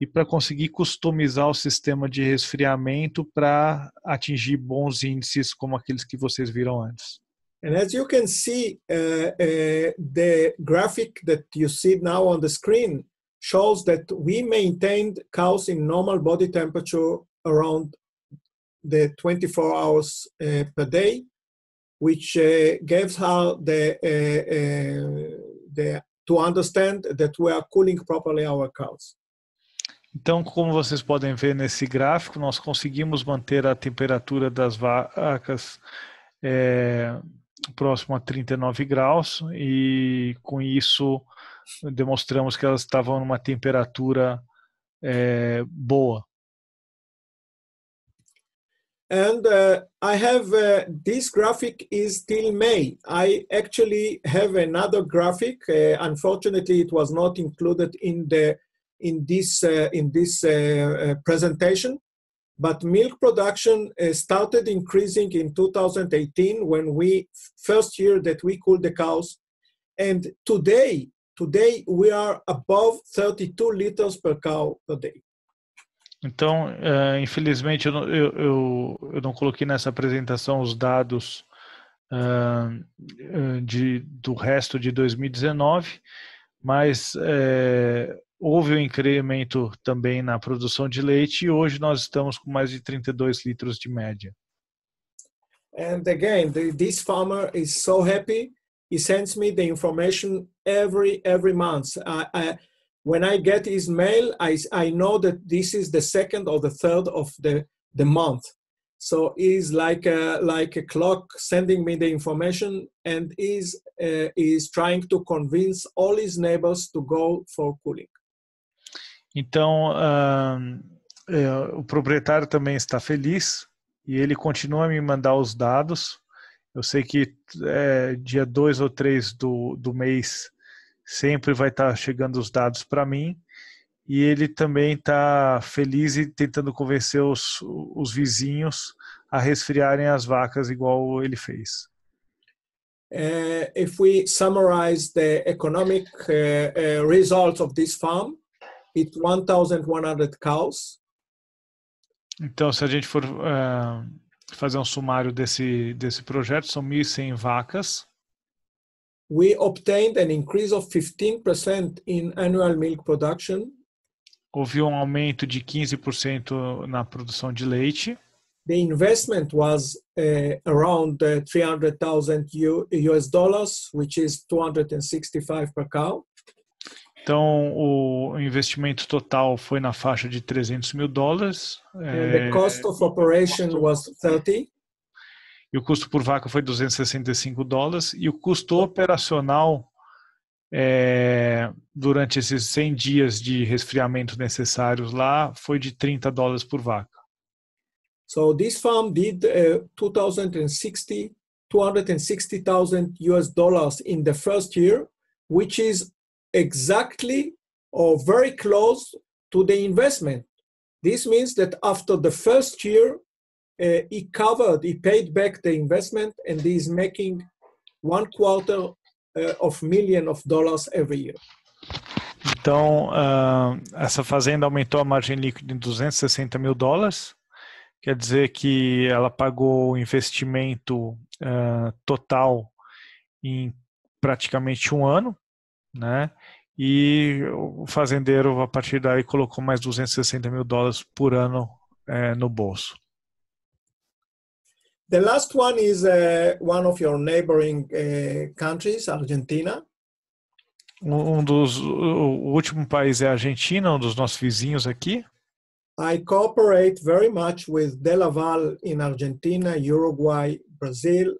e para conseguir customizar o sistema de resfriamento para atingir bons índices como aqueles que vocês viram antes. And as you can see, the graphic that you see now on the screen shows that we maintained cows in normal body temperature around the 24 hours per day, which gives her to understand that we are cooling properly our cows. Então, como vocês podem ver nesse gráfico, nós conseguimos manter a temperatura das vacas próximo a 39 graus e com isso demonstramos que elas estavam numa temperatura boa. And I have this graphic is till May. I actually have another graphic. Unfortunately, it was not included in this presentation. But milk production started increasing in 2018 when first year that we cooled the cows, and today we are above 32 liters per cow per day. Então, infelizmente, eu não coloquei nessa apresentação os dados do resto de 2019, mas houve um incremento também na produção de leite e hoje nós estamos com mais de 32 litros de média. And again, this farmer is so happy. He sends me the information every month. When I get his mail, I know that this is the second or the third of the month. So he's like a clock sending me the information, and is trying to convince all his neighbors to go for cooling. Então, o proprietário também está feliz e ele continua a me mandar os dados Eu sei que dia 2 ou 3 do mês sempre vai estar chegando os dados para mim, e ele também está feliz e tentando convencer os vizinhos a resfriarem as vacas igual ele fez. If we summarize the economic results of this farm, it's 1,100 cows. Então, se a gente for fazer um sumário desse projeto, são 1.100 vacas. We obtained an increase of 15% in annual milk production. Houve um aumento de 15% na produção de leite. The investment was around $300,000 US, which is 265 per cow. Então, o investimento total foi na faixa de $300 mil. The cost of operation was 30. E o custo por vaca foi $265. E o custo operacional durante esses 100 dias de resfriamento necessários lá foi de $30 por vaca. So this farm did $260,000 US in the first year, which is exactly or very close to the investment. This means that after the first year, he paid back the investment, and he is making $250,000 every year. Então, essa fazenda aumentou a margem líquida em $260 mil. Quer dizer que ela pagou o investimento total em praticamente um ano, né? E o fazendeiro, a partir daí, colocou mais $260 mil por ano no bolso. The last one is one of your neighboring countries, Argentina. O último país é a Argentina, um dos nossos vizinhos aqui. I cooperate very much with Delaval in Argentina, Uruguay, Brazil.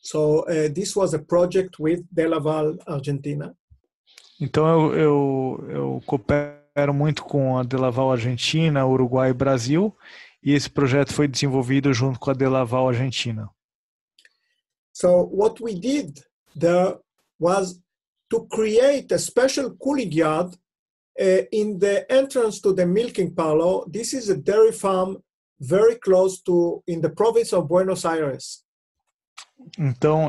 So this was a project with Delaval, Argentina. Então eu coopero muito com a Delaval Argentina, Uruguai e Brasil, e esse projeto foi desenvolvido junto com a Delaval Argentina. So what we did there was to create a special cooling yard in the entrance to the milking parlor. This is a dairy farm very close in the province of Buenos Aires. Então,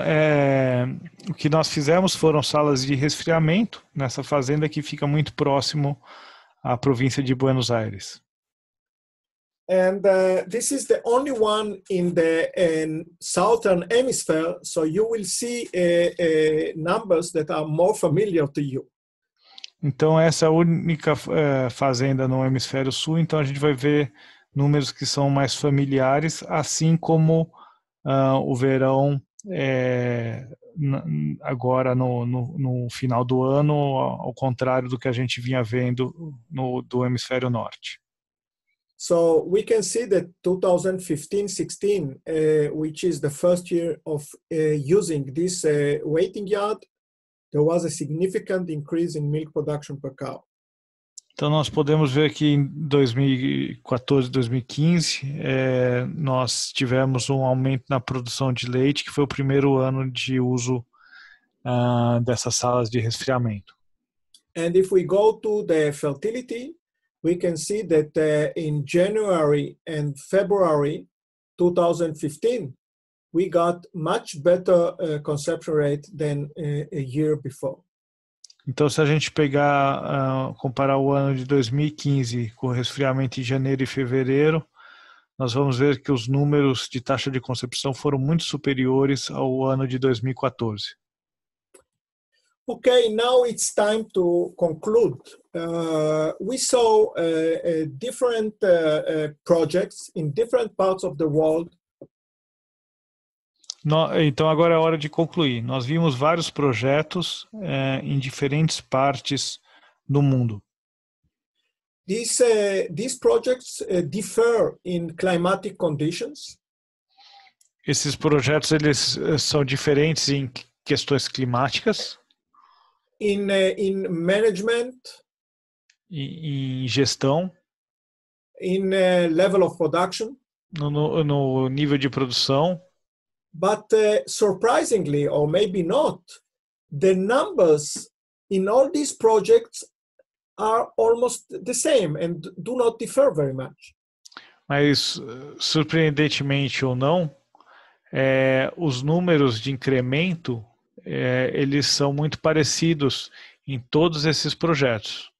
o que nós fizemos foram salas de resfriamento nessa fazenda que fica muito próximo à província de Buenos Aires. And this is the only one in the southern hemisphere, so you will see numbers that are more familiar to you. Então, essa é a única fazenda no hemisfério sul, então a gente vai ver números que são mais familiares, assim como o verão agora no final do ano, ao contrário do que a gente vinha vendo do hemisfério norte. So we can see that 2015-16, which is the first year of using this waiting yard, there was a significant increase in milk production per cow. Então nós podemos ver que em 2014, 2015, nós tivemos um aumento na produção de leite, que foi o primeiro ano de uso dessas salas de resfriamento. And if we go to the fertility, we can see that in January and February 2015, we got much better conception rate than a year before. Então, se a gente comparar o ano de 2015 com o resfriamento em janeiro e fevereiro, nós vamos ver que os números de taxa de concepção foram muito superiores ao ano de 2014. Okay, now it's time to conclude. We saw different projects in different parts of the world. Então agora é a hora de concluir. Nós vimos vários projetos em diferentes partes do mundo. These projects differ in climatic conditions. Esses projetos eles são diferentes em questões climáticas. In management, em gestão, in level of production, no nível de produção, But surprisingly, or maybe not, the numbers in all these projects are almost the same and do not differ very much. Mas, surpreendentemente ou não, os números de incremento, eles são muito parecidos em todos esses projetos.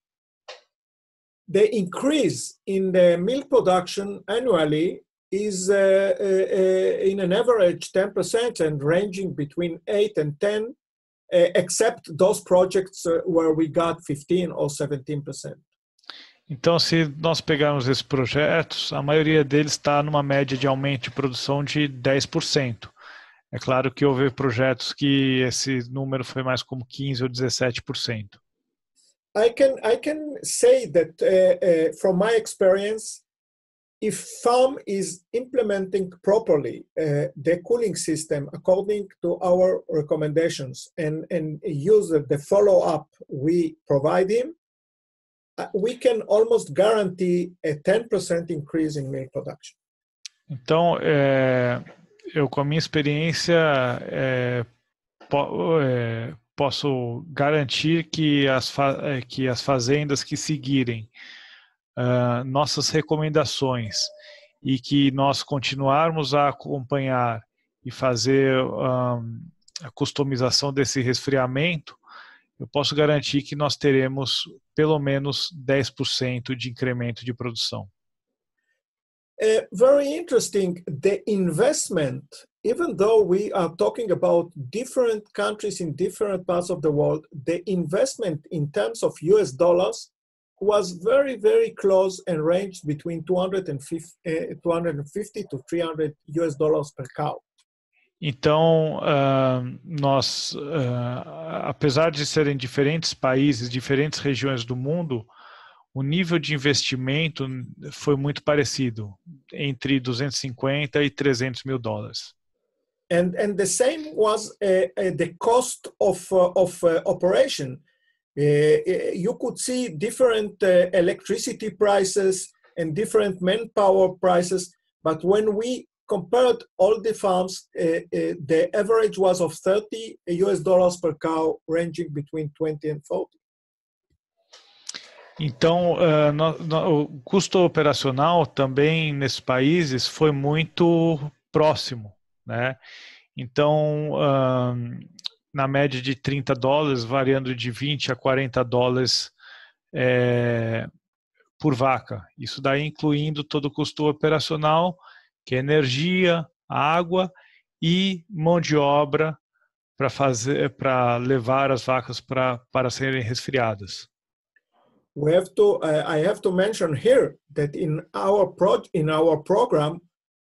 The increase in the milk production annually is in an average 10% and ranging between 8 and 10, except those projects where we got 15 or 17%. Então, se nós pegarmos esses projetos, a maioria deles está numa média de aumento de produção de 10%. É claro que houve projetos que esse número foi mais como 15% ou 17%. I can say that from my experience, if farm is implementing properly the cooling system according to our recommendations and use the follow-up we provide him, we can almost guarantee a 10% increase in milk production. Então, eu com a minha experiência posso garantir que as fazendas que seguirem nossas recomendações e que nós continuarmos a acompanhar e fazer a customização desse resfriamento, eu posso garantir que nós teremos pelo menos 10% de incremento de produção. Very interesting, the investment, even though we are talking about different countries in different parts of the world, the investment in terms of US dollars was very, very close and ranged between 250 to 300 US dollars per cow. Então, nós, apesar de serem diferentes países, diferentes regiões do mundo, o nível de investimento foi muito parecido, entre 250 e 300 mil dólares. And the same was the cost of operation. You could see different electricity prices and different manpower prices, but when we compared all the farms, the average was of 30 US dollars per cow, ranging between 20 and 40. Então, o custo operacional também nesses países foi muito próximo, né? Então, na média de 30 dólares, variando de 20 a 40 dólares por vaca. Isso daí incluindo todo o custo operacional, que é energia, água e mão de obra para levar as vacas para serem resfriadas. I have to mention here that in our program,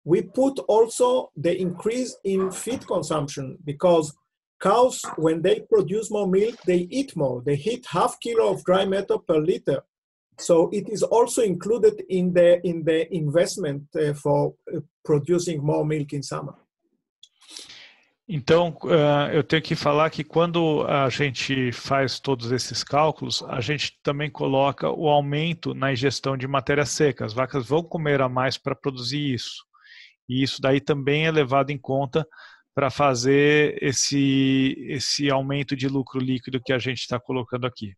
we put also the increase in feed consumption, because cows, when they produce more milk, they eat more. They eat half kilo of dry matter per liter. So it is also included in the investment for producing more milk in summer. Então, eu tenho que falar que quando a gente faz todos esses cálculos, a gente também coloca o aumento na ingestão de matéria seca. As vacas vão comer a mais para produzir isso. E isso daí também é levado em conta para fazer esse aumento de lucro líquido que a gente está colocando aqui.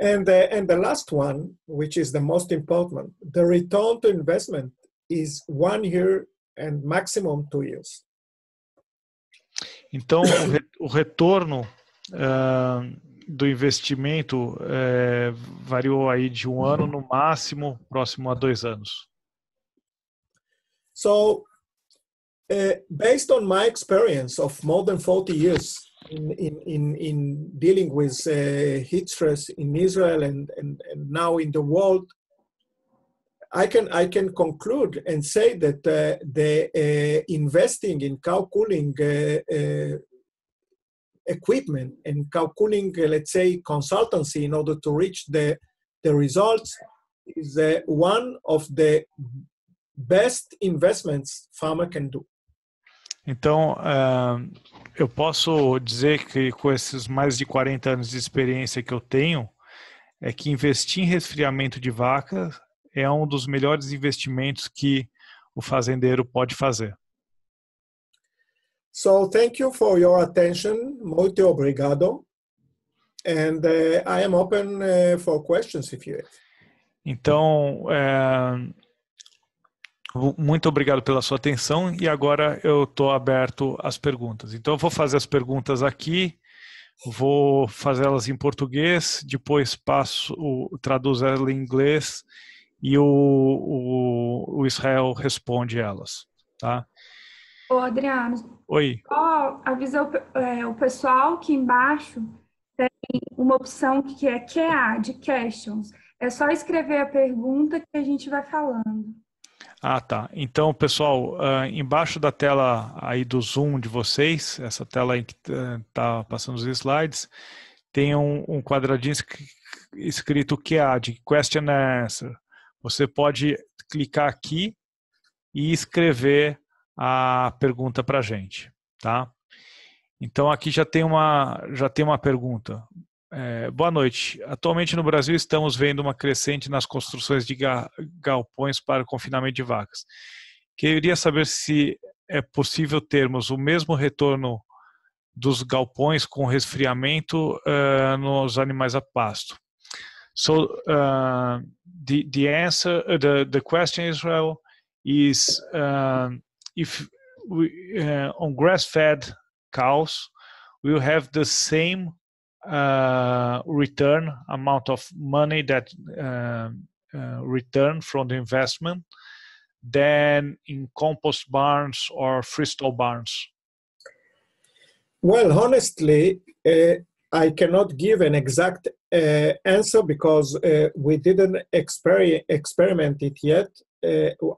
And the last one, which is the most important, the return to investment is 1 year and maximum 2 years. Então, o retorno do investimento variou aí de 1 ano no máximo, próximo a 2 anos. So, based on my experience of more than 40 years in dealing with heat stress in Israel and now in the world, I can conclude and say that the investing in cow cooling equipment and cow cooling, let's say, consultancy in order to reach the results is one of the best investments farmer can do. Então, eu posso dizer que com esses mais de 40 anos de experiência que eu tenho, é que investir em resfriamento de vaca é um dos melhores investimentos que o fazendeiro pode fazer. So thank you for your attention. Muito obrigado. And I am open for questions if you have. Então, muito obrigado pela sua atenção e agora eu estou aberto às perguntas. Então eu vou fazer as perguntas aqui, vou fazê-las em português, depois traduzo ela em inglês e o Israel responde elas, tá? Ô, Adriano, Oi. avisa o pessoal que embaixo tem uma opção que é QA, de questions. É só escrever a pergunta que a gente vai falando. Ah, tá. Então, pessoal, embaixo da tela aí do Zoom de vocês, essa tela aí que está passando os slides, tem um quadradinho escrito QA, de Question and Answer. Você pode clicar aqui e escrever a pergunta para a gente, tá? Então, aqui já tem uma pergunta. Boa noite. Atualmente no Brasil estamos vendo uma crescente nas construções de galpões para confinamento de vacas. Queria saber se é possível termos o mesmo retorno dos galpões com resfriamento nos animais a pasto. So the answer, the question, Israel, is if on grass-fed cows we'll have the same return amount of money that return from the investment than in compost barns or freestall barns? Well, honestly, I cannot give an exact answer because we didn't experiment it yet.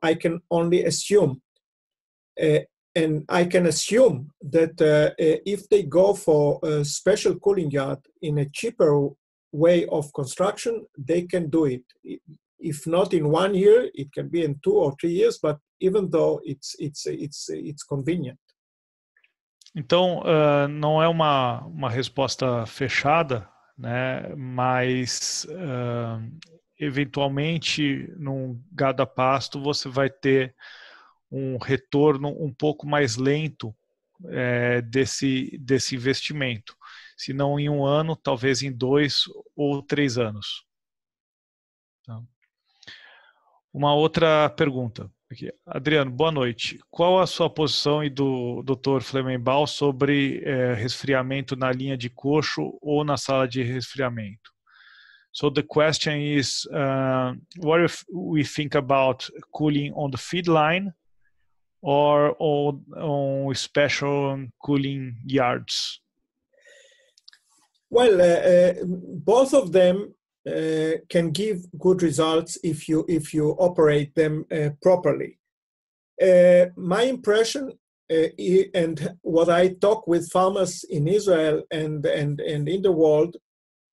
I can only assume. And I can assume that if they go for a special cooling yard in a cheaper way of construction, they can do it. If not in 1 year, it can be in 2 or 3 years. But even though it's convenient. Então, não é uma resposta fechada, né? Mas eventualmente num gado a pasto você vai ter um retorno um pouco mais lento desse investimento. Se não em 1 ano, talvez em 2 ou 3 anos. Então, uma outra pergunta. Aqui. Adriano, boa noite. Qual a sua posição e do Dr. Flemmenbaum sobre resfriamento na linha de coxo ou na sala de resfriamento? So the question is, what if we think about cooling on the feed line or on special cooling yards? Well, both of them can give good results if you operate them properly. My impression and what I talk with farmers in Israel and in the world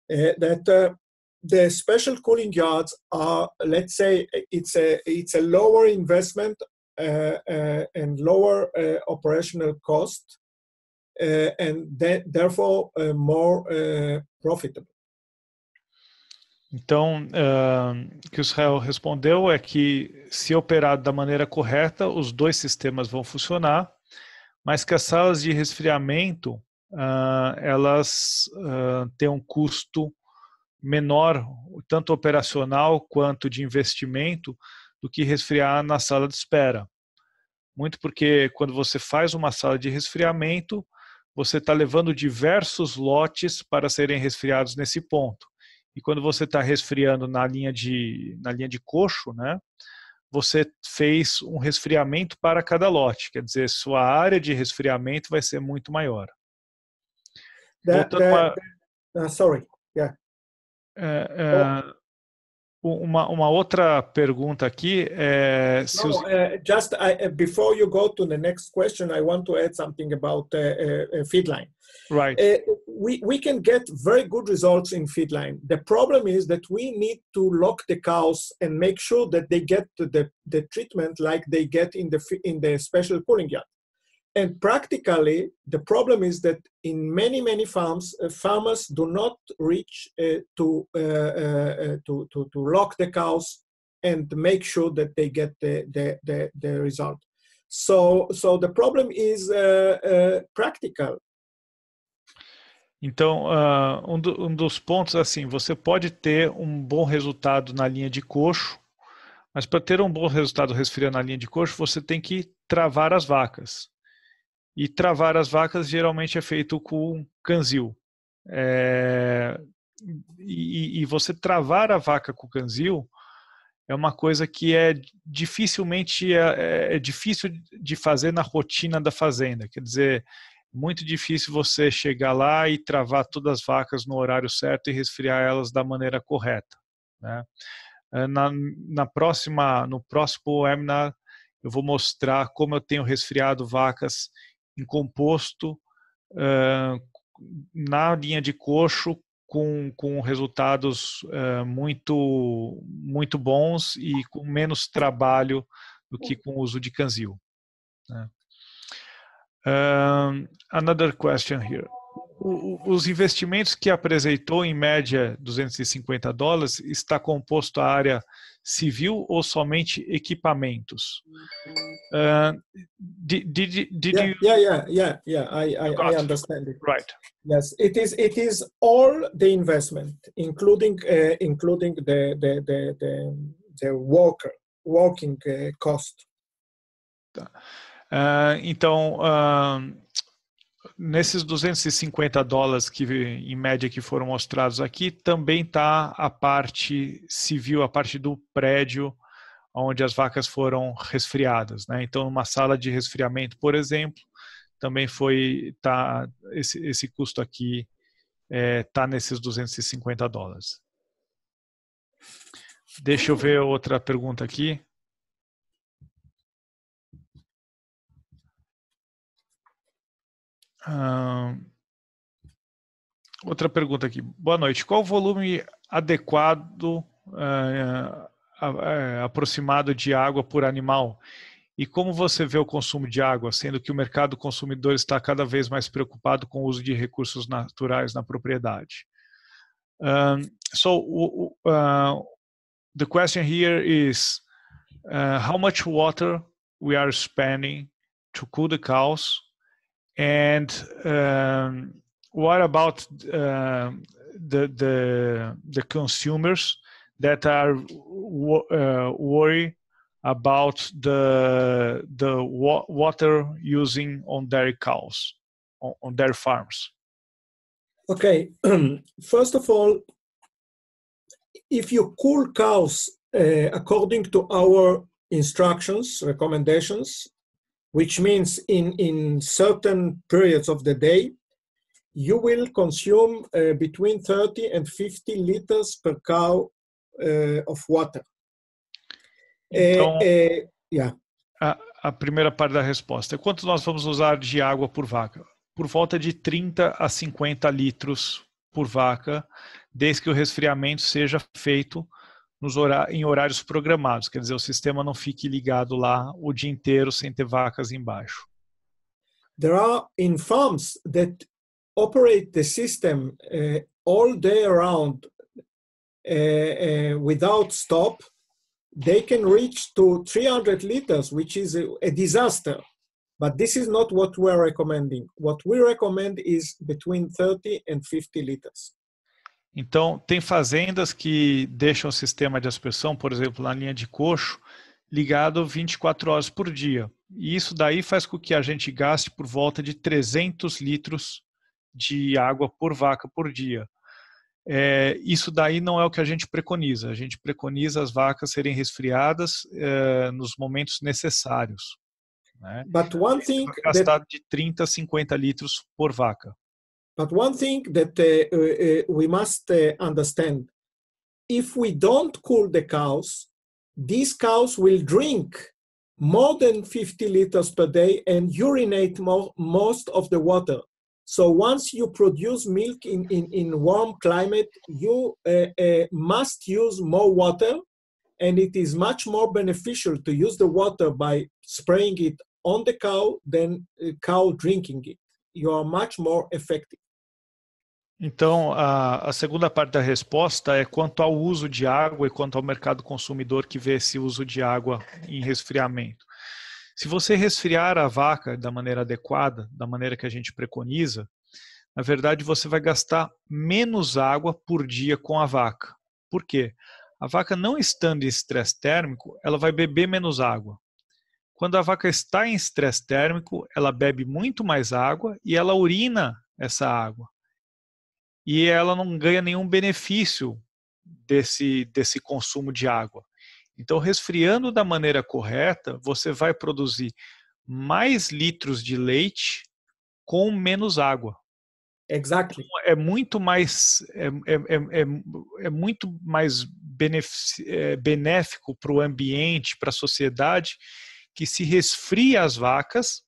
that the special cooling yards are, let's say, it's a lower investment and lower operational cost and therefore more profitable. Então, o que o Israel respondeu é que, se operado da maneira correta, os dois sistemas vão funcionar, mas que as salas de resfriamento, elas têm um custo menor, tanto operacional quanto de investimento, do que resfriar na sala de espera. Muito porque, quando você faz uma sala de resfriamento, você está levando diversos lotes para serem resfriados nesse ponto. E quando você está resfriando na linha de coxo, né, você fez um resfriamento para cada lote. Quer dizer, sua área de resfriamento vai ser muito maior. Sorry, yeah. Uma outra pergunta aqui é... before you go to the next question, I want to add something about feed line. Right. We can get very good results in feed line. The problem is that we need to lock the cows and make sure that they get the treatment like they get in the special cooling yard. And practically, the problem is that in many farms, farmers do not reach to lock the cows and make sure that they get the result. So the problem is practical. Então, um dos pontos, assim, você pode ter um bom resultado na linha de coxo, mas para ter um bom resultado resfriando na linha de coxo, você tem que travar as vacas. E travar as vacas geralmente é feito com canzil. E você travar a vaca com canzil é uma coisa que dificilmente é difícil de fazer na rotina da fazenda. Quer dizer, muito difícil você chegar lá e travar todas as vacas no horário certo e resfriar elas da maneira correta, né? No próximo webinar, eu vou mostrar como eu tenho resfriado vacas em composto na linha de coxo com resultados muito bons e com menos trabalho do que com o uso de canzil, né? Another question here. Os investimentos que apresentou, em média $250, está composto a área civil ou somente equipamentos? I understand it. Right. Yes, it is all the investment, including the working cost. Tá. Então, nesses $250 que em média que foram mostrados aqui, também está a parte civil, a parte do prédio onde as vacas foram resfriadas, né? Então, numa sala de resfriamento, por exemplo, também esse custo aqui está nesses $250. Deixa eu ver outra pergunta aqui. Outra pergunta aqui. Boa noite. Qual o volume adequado, aproximado de água por animal? E como você vê o consumo de água, sendo que o mercado consumidor está cada vez mais preocupado com o uso de recursos naturais na propriedade? The question here is how much water we are spending to cool the cows, and what about the consumers that are worried about the water using on dairy cows, on dairy farms? Okay, first of all, if you cool cows according to our instructions, recommendations, which means in certain periods of the day, you will consume between 30 and 50 liters per cow of water. Então, a primeira parte da resposta é quanto nós vamos usar de água por vaca? Por volta de 30 a 50 litros por vaca, desde que o resfriamento seja feito em horários programados, quer dizer, o sistema não fique ligado lá o dia inteiro sem ter vacas embaixo. There are in farms that operate the system all day around without stop. They can reach to 300 liters, which is a disaster. But this is not what we're recommending. What we recommend is between 30 and 50 liters. Então, tem fazendas que deixam o sistema de aspersão, por exemplo, na linha de coxo, ligado 24 horas por dia. E isso daí faz com que a gente gaste por volta de 300 litros de água por vaca por dia. Isso daí não é o que a gente preconiza. A gente preconiza as vacas serem resfriadas nos momentos necessários, né? But one thing gastar de 30 a 50 litros por vaca. But one thing that we must understand, if we don't cool the cows, these cows will drink more than 50 liters per day and urinate most of the water. So once you produce milk in warm climate, you must use more water, and it is much more beneficial to use the water by spraying it on the cow than a cow drinking it. You are much more effective. Então, a segunda parte da resposta é quanto ao uso de água e quanto ao mercado consumidor que vê esse uso de água em resfriamento. Se você resfriar a vaca da maneira adequada, da maneira que a gente preconiza, na verdade você vai gastar menos água por dia com a vaca. Por quê? A vaca não estando em estresse térmico, ela vai beber menos água. Quando a vaca está em estresse térmico, ela bebe muito mais água e ela urina essa água. E ela não ganha nenhum benefício desse consumo de água. Então, resfriando da maneira correta, você vai produzir mais litros de leite com menos água. Exactly. Então, é muito mais benéfico para o ambiente, para a sociedade, que se resfrie as vacas,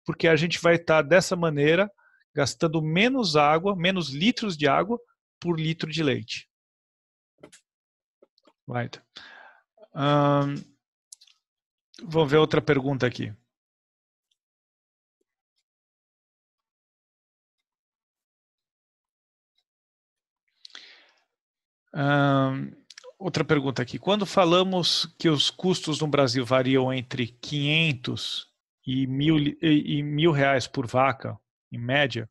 porque a gente vai estar dessa maneira gastando menos água, menos litros de água por litro de leite. Right. Vou ver outra pergunta aqui. Outra pergunta aqui. Quando falamos que os custos no Brasil variam entre 500 e R$ 1.000 por vaca, em média,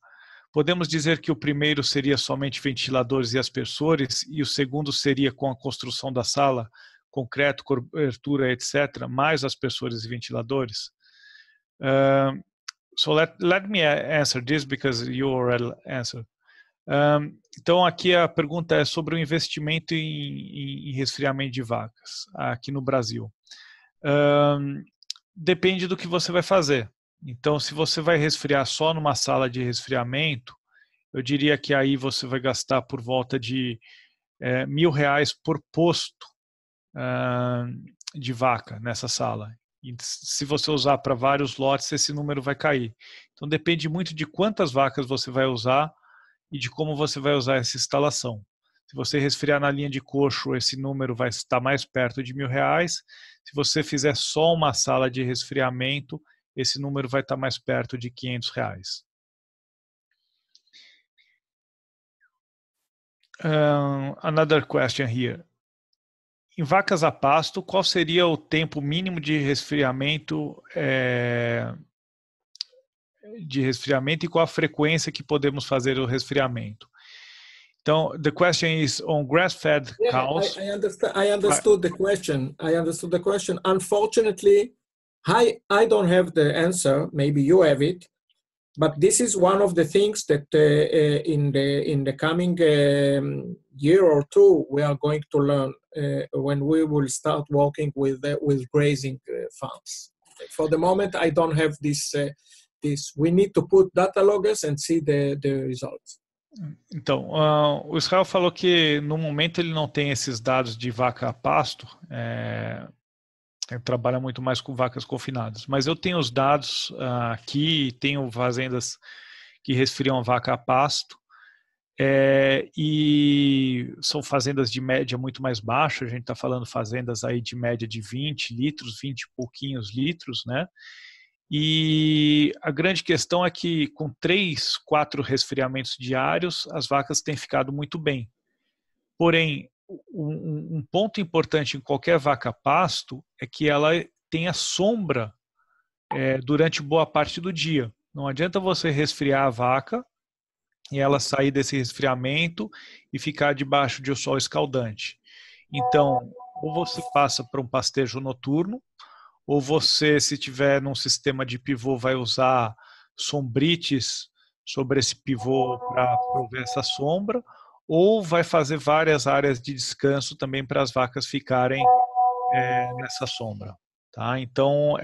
podemos dizer que o primeiro seria somente ventiladores e aspersores e o segundo seria com a construção da sala, concreto, cobertura, etc., mais aspersores e ventiladores? So let me answer this because you already answered. Então aqui a pergunta é sobre o investimento em resfriamento de vacas aqui no Brasil. Depende do que você vai fazer. Então, se você vai resfriar só numa sala de resfriamento, eu diria que aí você vai gastar por volta de R$ 1.000 por posto de vaca nessa sala. E se você usar para vários lotes, esse número vai cair. Então, depende muito de quantas vacas você vai usar e de como você vai usar essa instalação. Se você resfriar na linha de coxo, esse número vai estar mais perto de R$ 1.000. Se você fizer só uma sala de resfriamento, esse número vai estar mais perto de R$ 500. Another question here. Em vacas a pasto, qual seria o tempo mínimo de resfriamento e qual a frequência que podemos fazer o resfriamento? Então, the question is on grass-fed cows. I understood the question. Unfortunately, I don't have the answer. Maybe you have it. But this is one of the things that in the coming year or two we are going to learn when we will start working with grazing farms. For the moment, I don't have this. We need to put data loggers and see the results. Então, o Israel falou que no momento ele não tem esses dados de vaca a pasto, ele trabalha muito mais com vacas confinadas, mas eu tenho os dados aqui, tenho fazendas que resfriam vaca a pasto, e são fazendas de média muito mais baixa, a gente está falando fazendas aí de média de 20 litros, 20 e pouquinhos litros, né? E a grande questão é que com 3, 4 resfriamentos diários, as vacas têm ficado muito bem. Porém, um ponto importante em qualquer vaca pasto é que ela tenha sombra durante boa parte do dia. Não adianta você resfriar a vaca e ela sair desse resfriamento e ficar debaixo de um sol escaldante. Então, ou você passa para um pastejo noturno, ou você, se tiver num sistema de pivô, vai usar sombrites sobre esse pivô para prover essa sombra, ou vai fazer várias áreas de descanso também para as vacas ficarem nessa sombra. Tá? Então,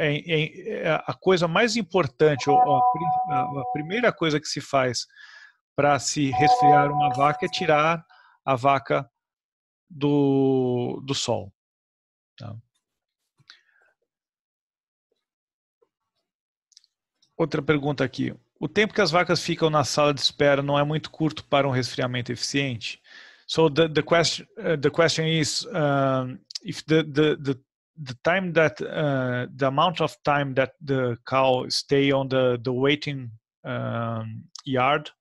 a coisa mais importante, a primeira coisa que se faz para se resfriar uma vaca é tirar a vaca do sol. Tá? Outra pergunta aqui. O tempo que as vacas ficam na sala de espera não é muito curto para um resfriamento eficiente? So the question is if the time that the amount of time that the cow stay on the waiting yard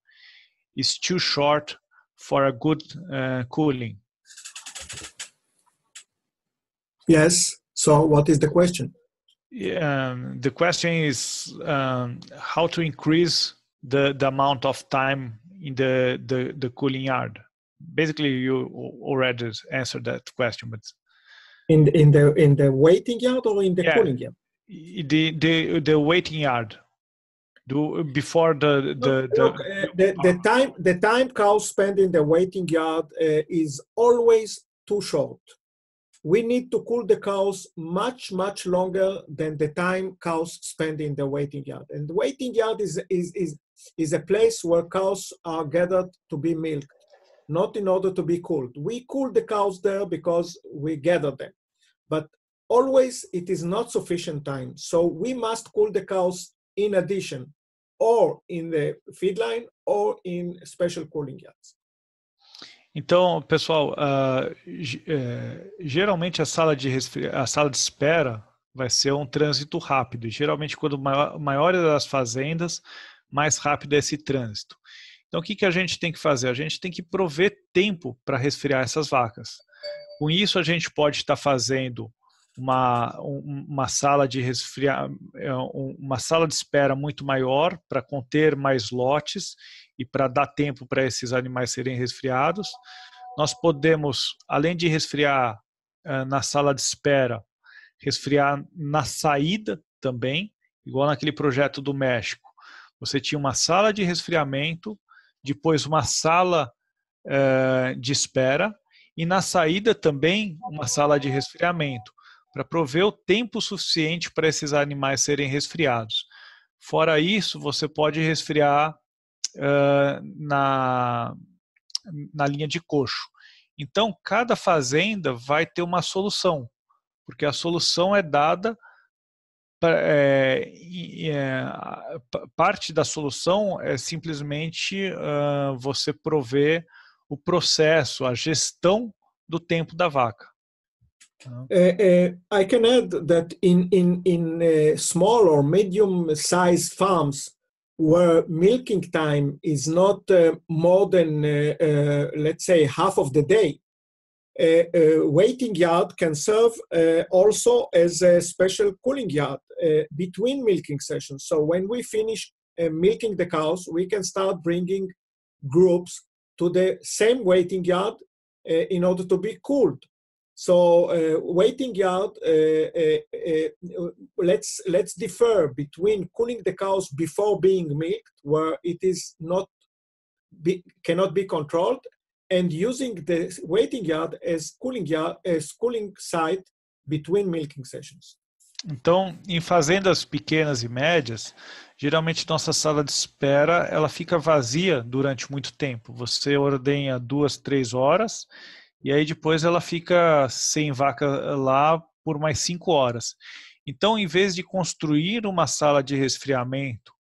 is too short for a good cooling. Yes. So what is the question? The question is how to increase the amount of time in the cooling yard. Basically, you already answered that question, but in the waiting yard or in the cooling yard? The waiting yard. Before the time cows spend in the waiting yard is always too short. We need to cool the cows much longer than the time cows spend in the waiting yard. And the waiting yard is a place where cows are gathered to be milked, not in order to be cooled. We cool the cows there because we gather them, but always it is not sufficient time. So we must cool the cows in addition, or in the feed line, or in special cooling yards. Então, pessoal, geralmente a sala de espera vai ser um trânsito rápido. E geralmente, quando maior das fazendas, mais rápido é esse trânsito. Então, o que a gente tem que fazer? A gente tem que prover tempo para resfriar essas vacas. Com isso, a gente pode estar fazendo uma sala de uma sala de espera muito maior para conter mais lotes e para dar tempo para esses animais serem resfriados. Nós podemos, além de resfriar na sala de espera, resfriar na saída também, igual naquele projeto do México. Você tinha uma sala de resfriamento, depois uma sala de espera e na saída também uma sala de resfriamento, para prover o tempo suficiente para esses animais serem resfriados. Fora isso, você pode resfriar na linha de coxo. Então, cada fazenda vai ter uma solução, porque a solução é dada, parte da solução é simplesmente você prover o processo, a gestão do tempo da vaca. I can add that in small or medium-sized farms where milking time is not more than, let's say, half of the day, waiting yard can serve also as a special cooling yard between milking sessions. So when we finish milking the cows, we can start bringing groups to the same waiting yard in order to be cooled. So waiting yard, let's differ between cooling the cows before being milked, where it is cannot be controlled, and using the waiting yard as cooling site between milking sessions. Então, em fazendas pequenas e médias, geralmente nossa sala de espera ela fica vazia durante muito tempo. Você ordenha 2, 3 horas e aí depois ela fica sem vaca lá por mais 5 horas. Então, em vez de construir uma sala de resfriamento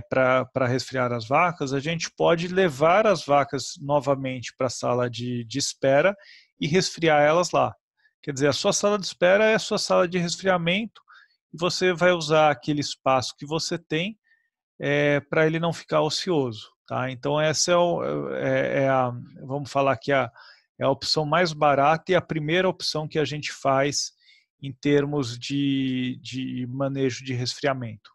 para resfriar as vacas, a gente pode levar as vacas novamente para a sala de espera e resfriar elas lá. Quer dizer, a sua sala de espera é a sua sala de resfriamento e você vai usar aquele espaço que você tem para ele não ficar ocioso. Tá? Então, essa vamos falar que é a opção mais barata e a primeira opção que a gente faz em termos de manejo de resfriamento.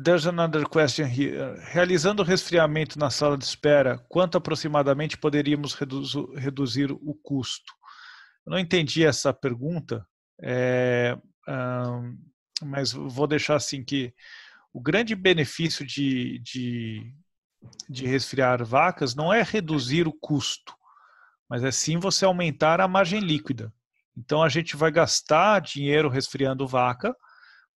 There's another question here. Realizando o resfriamento na sala de espera, quanto aproximadamente poderíamos reduzir o custo? Eu não entendi essa pergunta, mas vou deixar assim que o grande benefício de resfriar vacas não é reduzir o custo, mas é sim você aumentar a margem líquida. Então a gente vai gastar dinheiro resfriando vaca,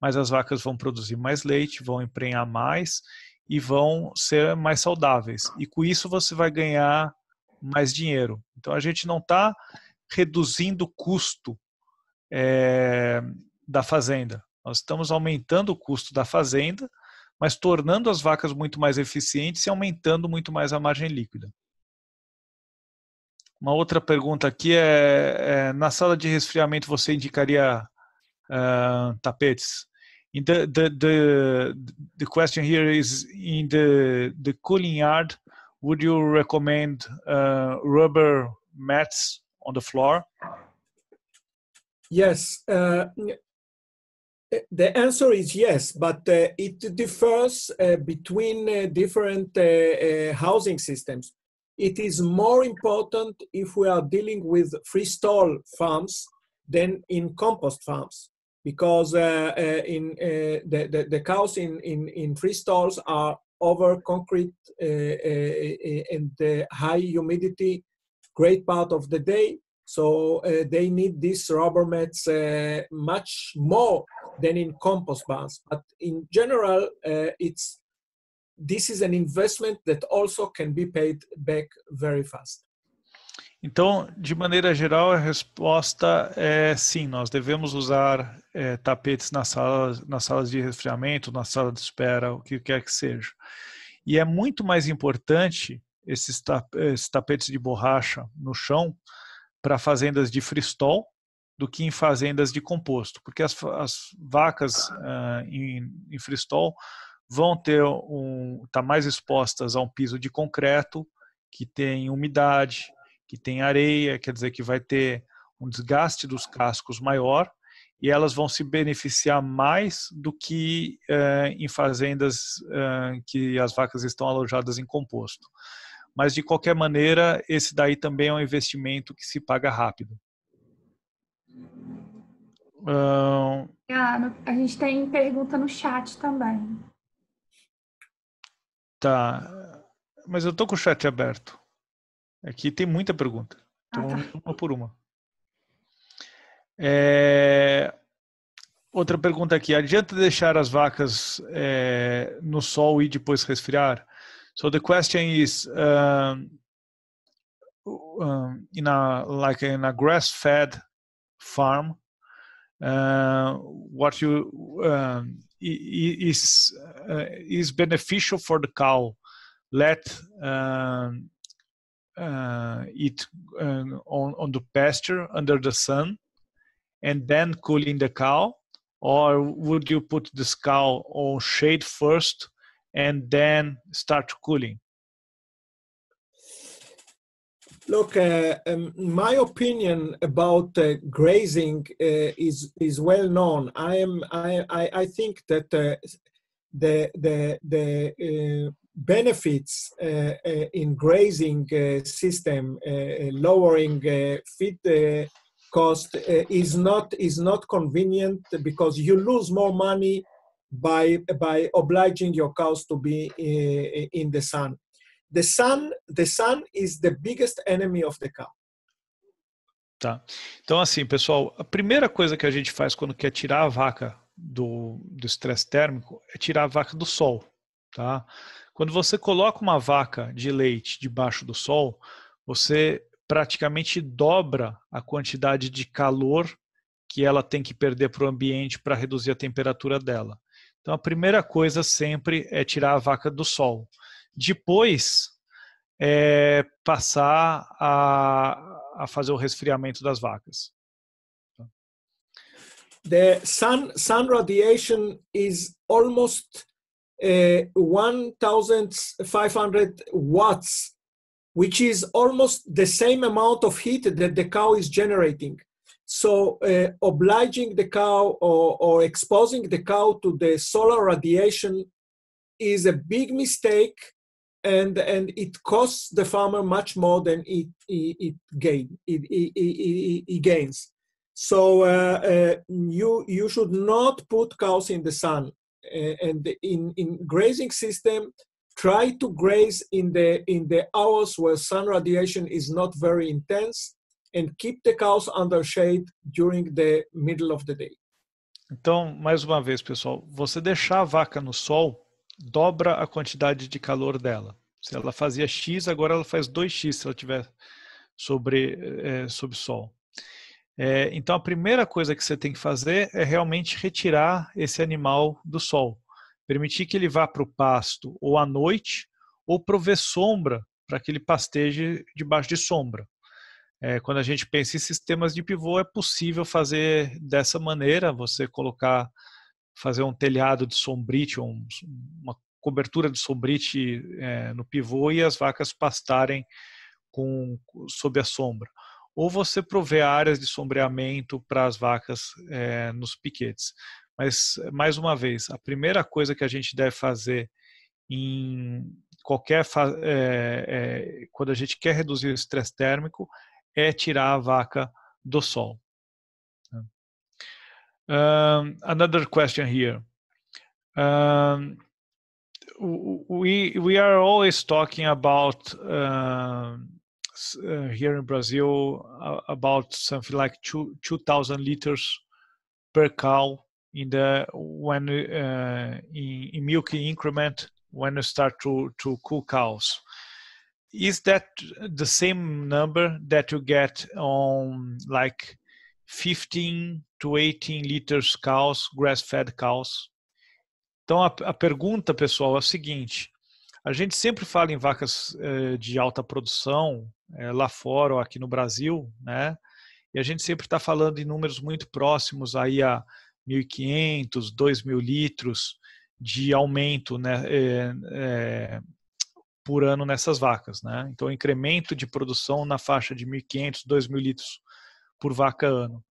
mas as vacas vão produzir mais leite, vão emprenhar mais e vão ser mais saudáveis. E com isso você vai ganhar mais dinheiro. Então a gente não está reduzindo o custo da fazenda. Nós estamos aumentando o custo da fazenda, mas tornando as vacas muito mais eficientes e aumentando muito mais a margem líquida. Uma outra pergunta aqui na sala de resfriamento você indicaria tapetes? The question here is, in the cooling yard, would you recommend rubber mats on the floor? Yes. The answer is yes, but it differs between different housing systems. It is more important if we are dealing with freestall farms than in compost farms, because the cows in freestalls are over concrete and high humidity great part of the day. So they need these rubber mats much more than in compost barns. But in general, this is an investment that also can be paid back very fast. Então, de maneira geral, a resposta é sim, nós devemos usar tapetes nas salas de resfriamento, na sala de espera, o que quer que seja. E é muito mais importante esses tapetes de borracha no chão para fazendas de freestall do que em fazendas de composto, porque as vacas em freestall vão estar mais expostas a um piso de concreto que tem umidade, que tem areia, quer dizer que vai ter um desgaste dos cascos maior e elas vão se beneficiar mais do que em fazendas que as vacas estão alojadas em composto. Mas, de qualquer maneira, esse daí também é um investimento que se paga rápido. A gente tem pergunta no chat também. Tá, mas eu estou com o chat aberto. Aqui tem muita pergunta. Então, vamos uma por uma. Outra pergunta aqui. Adianta deixar as vacas no sol e depois resfriar? So the question is, in a grass-fed farm, what is beneficial for the cow? Let it on the pasture under the sun, and then cooling the cow, or would you put this cow on shade first and then start cooling? Look, my opinion about grazing is well known. I think that the benefits in grazing system, lowering feed cost is not convenient, because you lose more money by obliging your cows to be in the sun. The sun is the biggest enemy of the cow. Tá. Então, assim, pessoal, a primeira coisa que a gente faz quando quer tirar a vaca do estresse térmico é tirar a vaca do sol, tá? Quando você coloca uma vaca de leite debaixo do sol, você praticamente dobra a quantidade de calor que ela tem que perder para o ambiente para reduzir a temperatura dela. Então, a primeira coisa sempre é tirar a vaca do sol. Depois, passar a fazer o resfriamento das vacas. The sun radiation is almost 1,500 watts, which is almost the same amount of heat that the cow is generating. So obliging the cow or exposing the cow to the solar radiation is a big mistake, and it costs the farmer much more than it gains. So you should not put cows in the sun, and in grazing system, try to graze in the hours where sun radiation is not very intense, and keep the cows under shade during the middle of the day. Então, mais uma vez, pessoal, você deixar a vaca no sol dobra a quantidade de calor dela. Se ela fazia X, agora ela faz 2X se ela estiver sob sol. Então, a primeira coisa que você tem que fazer é realmente retirar esse animal do sol. Permitir que ele vá para o pasto ou à noite, ou prover sombra para que ele pasteje debaixo de sombra. Quando a gente pensa em sistemas de pivô, é possível fazer dessa maneira, você fazer um telhado de sombrite, uma cobertura de sombrite no pivô e as vacas pastarem sob a sombra. ou você prover áreas de sombreamento para as vacas nos piquetes. Mas, mais uma vez, a primeira coisa que a gente deve fazer em quando a gente quer reduzir o estresse térmico é tirar a vaca do sol. Another question here. We are always talking about here in Brazil about something like 2,000 liters per cow in milking increment when you start to cool cows. Is that the same number that you get on like 15 to 18 liters cows, grass-fed cows? Então a pergunta, pessoal, é o seguinte: a gente sempre fala em vacas de alta produção lá fora ou aqui no Brasil, né? E a gente sempre está falando em números muito próximos aí a 1.500, 2.000 litros de aumento, né, por ano nessas vacas, né? Então, incremento de produção na faixa de 1.500, 2.000 litros por vaca ano.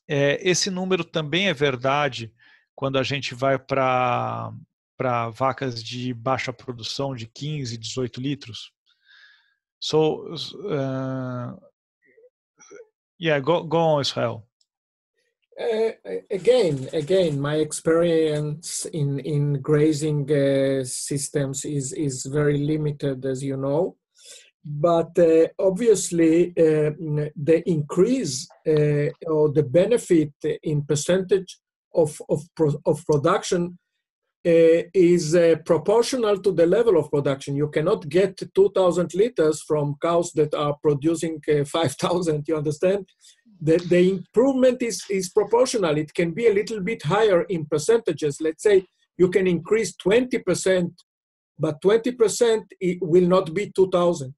Esse número também é verdade quando a gente vai para vacas de baixa produção, de 15, 18 litros. So, yeah, go on, Israel. Again, my experience in grazing systems is very limited, as you know. But obviously, the increase or the benefit in percentage of production is proportional to the level of production. You cannot get 2,000 liters from cows that are producing 5,000. You understand? The improvement is proportional. It can be a little bit higher in percentages. Let's say you can increase 20%, but 20% it will not be 2,000.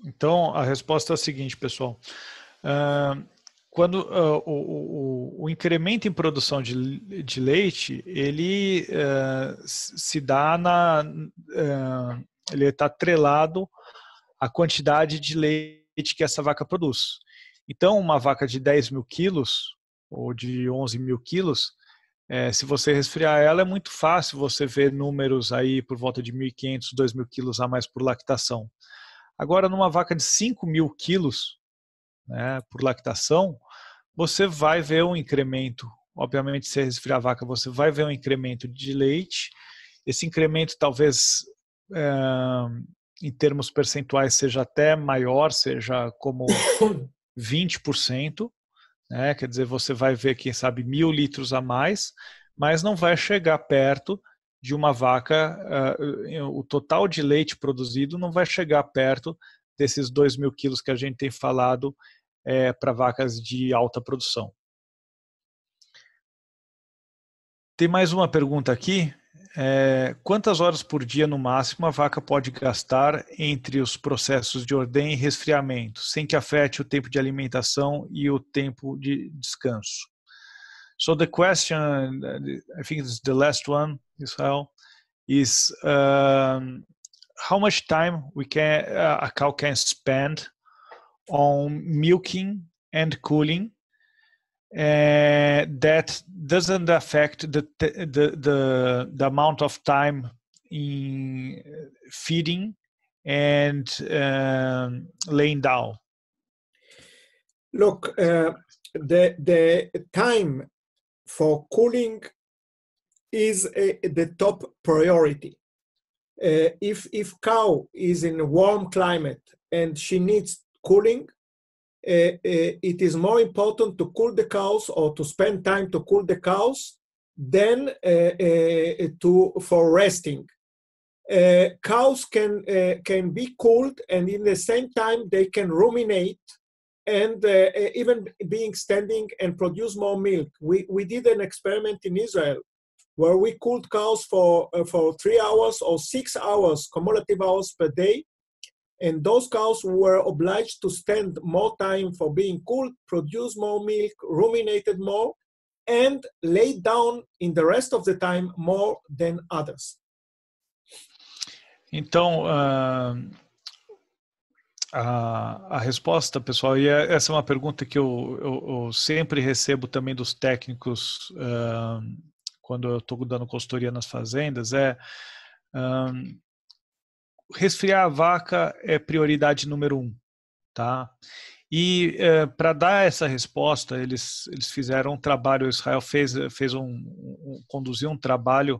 Então, a resposta é a seguinte, pessoal. Quando o incremento em produção de leite, ele se dá ele está atrelado à quantidade de leite que essa vaca produz. Então, uma vaca de 10.000 quilos ou de 11.000 quilos, se você resfriar ela, é muito fácil você ver números aí por volta de 1.500, 2.000 quilos a mais por lactação. Agora, numa vaca de 5.000 quilos, né, por lactação, você vai ver um incremento. Obviamente, se resfriar a vaca, você vai ver um incremento de leite. Esse incremento talvez, em termos percentuais, seja até maior, seja como 20%. Né? Quer dizer, você vai ver, quem sabe, 1.000 litros a mais, mas não vai chegar perto de uma vaca, o total de leite produzido não vai chegar perto desses 2.000 quilos que a gente tem falado para vacas de alta produção. Tem mais uma pergunta aqui. Quantas horas por dia, no máximo, a vaca pode gastar entre os processos de ordem e resfriamento, sem que afete o tempo de alimentação e o tempo de descanso? So the question, I think it's the last one, Israel, is how much time a cow can spend on milking and cooling that doesn't affect the amount of time in feeding and laying down? Look, the time for cooling is the top priority. If cow is in a warm climate and she needs cooling, it is more important to cool the cows or to spend time to cool the cows than for resting. Cows can be cooled, and in the same time they can ruminate and even being standing and produce more milk. We did an experiment in Israel where we cooled cows for 3 hours or 6 hours, cumulative hours per day. And those cows were obliged to stand more time for being cooled, produce more milk, ruminated more, and lay down in the rest of the time more than others. Então, a resposta, pessoal, e essa é uma pergunta que eu sempre recebo também dos técnicos quando eu estou dando consultoria nas fazendas, resfriar a vaca é prioridade número 1, tá? E para dar essa resposta, eles fizeram um trabalho, o Israel conduziu um trabalho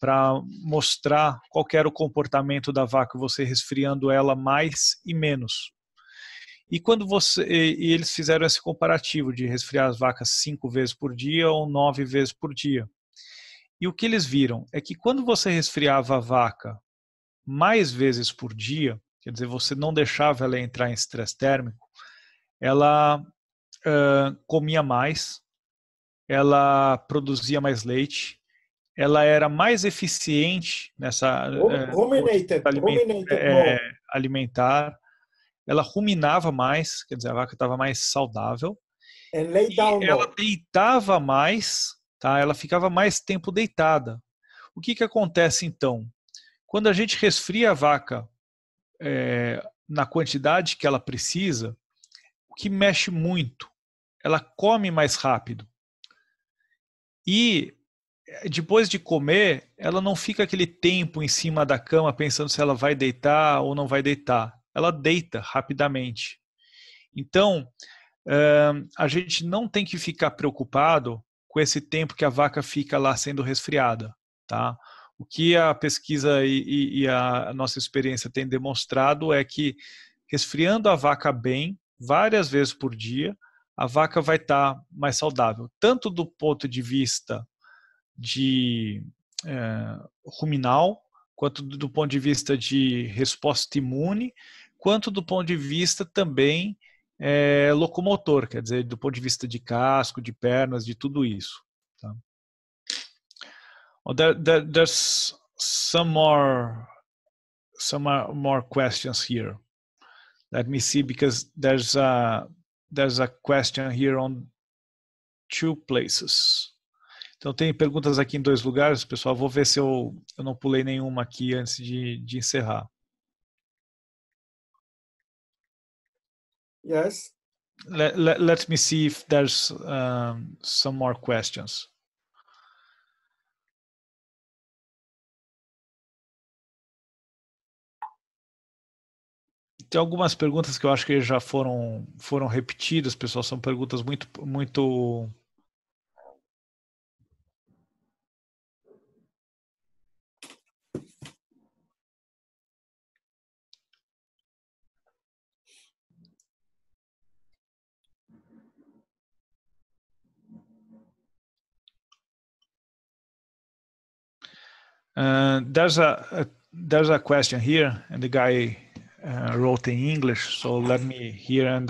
para mostrar qual era o comportamento da vaca, você resfriando ela mais e menos. E eles fizeram esse comparativo de resfriar as vacas 5 vezes por dia ou 9 vezes por dia. E o que eles viram é que quando você resfriava a vaca mais vezes por dia, quer dizer, você não deixava ela entrar em estresse térmico, ela comia mais, ela produzia mais leite, ela era mais eficiente nessa ruminated more. alimentar, ela ruminava mais, quer dizer, a vaca estava mais saudável, and lay down e ela more. deitava mais, tá? Ela ficava mais tempo deitada. O que acontece então? Quando a gente resfria a vaca na quantidade que ela precisa, o que mexe muito, ela come mais rápido. E depois de comer, ela não fica aquele tempo em cima da cama pensando se ela vai deitar ou não vai deitar. Ela deita rapidamente. Então, a gente não tem que ficar preocupado com esse tempo que a vaca fica lá sendo resfriada, tá? O que a pesquisa e a nossa experiência tem demonstrado é que resfriando a vaca bem, várias vezes por dia, a vaca vai estar mais saudável, tanto do ponto de vista de ruminal, quanto do ponto de vista de resposta imune, quanto do ponto de vista também locomotor, quer dizer, do ponto de vista de casco, de pernas, de tudo isso. Tá? Well, there's some more questions here. Let me see, because there's a question here on 2 places. Então tem perguntas aqui em 2 lugares, pessoal. Vou ver se eu não pulei nenhuma aqui antes de encerrar. Yes. Let me see if there's some more questions. Tem algumas perguntas que eu acho que já foram repetidas, pessoal. São perguntas muito there's a question here, and the guy wrote in English, so let me hear and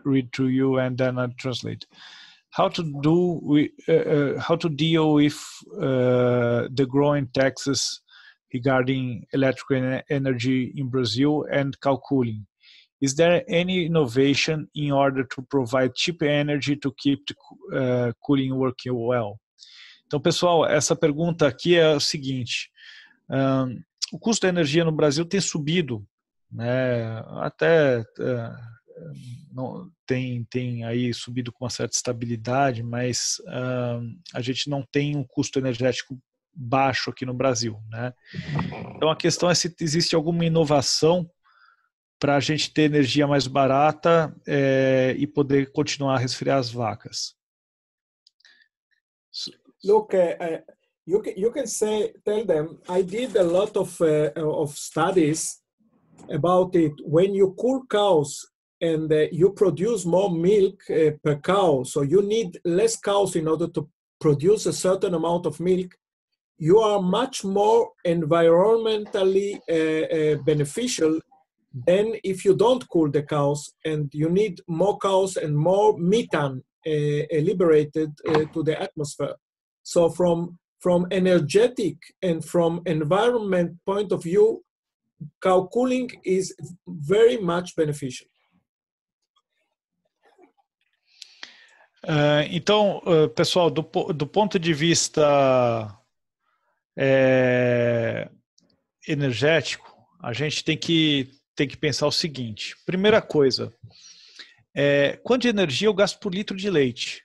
read to you, and then I translate. How to deal with the growing taxes regarding electrical energy in Brazil and cow cooling? Is there any innovation in order to provide cheap energy to keep the cooling working well? Então, pessoal, essa pergunta aqui é o seguinte: o custo da energia no Brasil tem subido, né? Até não, tem aí subido com uma certa estabilidade, mas a gente não tem um custo energético baixo aqui no Brasil, né? Então a questão é se existe alguma inovação para a gente ter energia mais barata e poder continuar a resfriar as vacas. Look, you can tell them, I did a lot of studies about it. When you cool cows and you produce more milk per cow, so you need less cows in order to produce a certain amount of milk, you are much more environmentally beneficial than if you don't cool the cows and you need more cows and more methane liberated to the atmosphere. So from energetic and from environment point of view, cow cooling is very much beneficial. Então, pessoal, do ponto de vista energético, a gente tem que pensar o seguinte. Primeira coisa, quanto de energia eu gasto por litro de leite?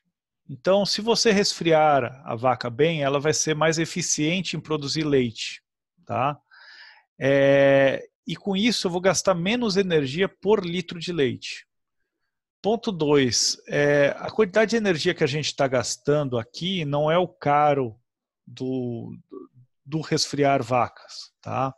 Então, se você resfriar a vaca bem, ela vai ser mais eficiente em produzir leite, tá? E com isso eu vou gastar menos energia por litro de leite. Ponto 2, a quantidade de energia que a gente está gastando aqui não é o caro do resfriar vacas, tá?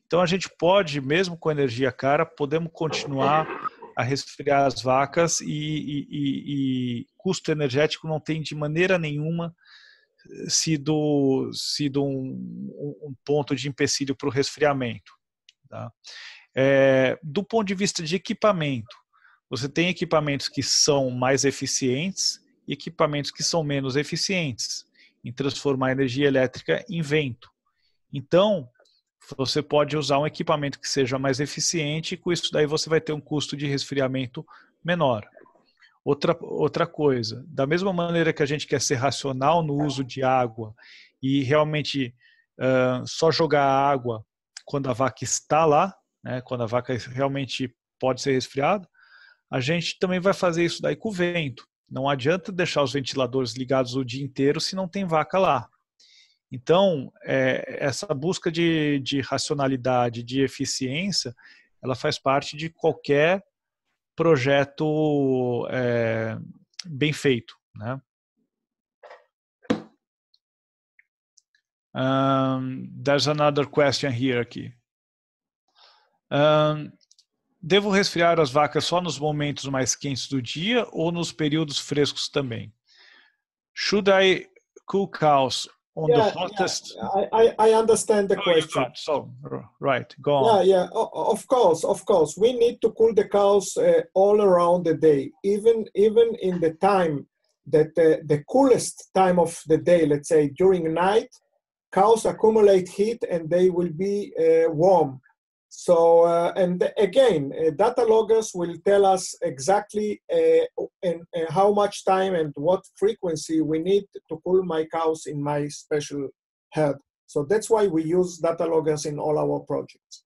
Então a gente pode, mesmo com energia cara, podemos continuar a resfriar as vacas e custo energético não tem de maneira nenhuma sido um ponto de empecilho para o resfriamento. Tá? Do ponto de vista de equipamento, você tem equipamentos que são mais eficientes e equipamentos que são menos eficientes em transformar energia elétrica em vento. Então, você pode usar um equipamento que seja mais eficiente e com isso daí você vai ter um custo de resfriamento menor. Outra coisa, da mesma maneira que a gente quer ser racional no uso de água e realmente só jogar água quando a vaca está lá, né, quando a vaca realmente pode ser resfriada, a gente também vai fazer isso daí com o vento. Não adianta deixar os ventiladores ligados o dia inteiro se não tem vaca lá. Então, essa busca de racionalidade, de eficiência, ela faz parte de qualquer projeto bem feito, né? There's another question here aqui. Devo resfriar as vacas só nos momentos mais quentes do dia ou nos períodos frescos também? Should I cool cows on the hottest? I understand the question. So, right, go on. Yeah, of course. We need to cool the cows all around the day, even in the time that the coolest time of the day, let's say during night, cows accumulate heat and they will be warm. So, and again, data loggers will tell us exactly how much time and what frequency we need to cool my cows in my special herd. So that's why we use data loggers in all our projects.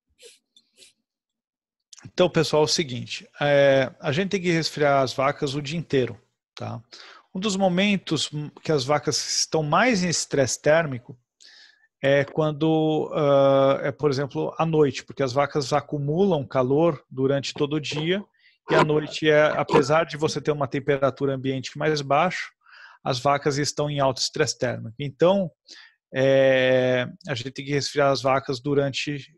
Então, pessoal, é o seguinte, a gente tem que resfriar as vacas o dia inteiro, tá? Um dos momentos que as vacas estão mais em estresse térmico é quando, por exemplo, à noite, porque as vacas acumulam calor durante todo o dia e à noite, apesar de você ter uma temperatura ambiente mais baixa, as vacas estão em alto estresse térmico. Então, a gente tem que resfriar as vacas durante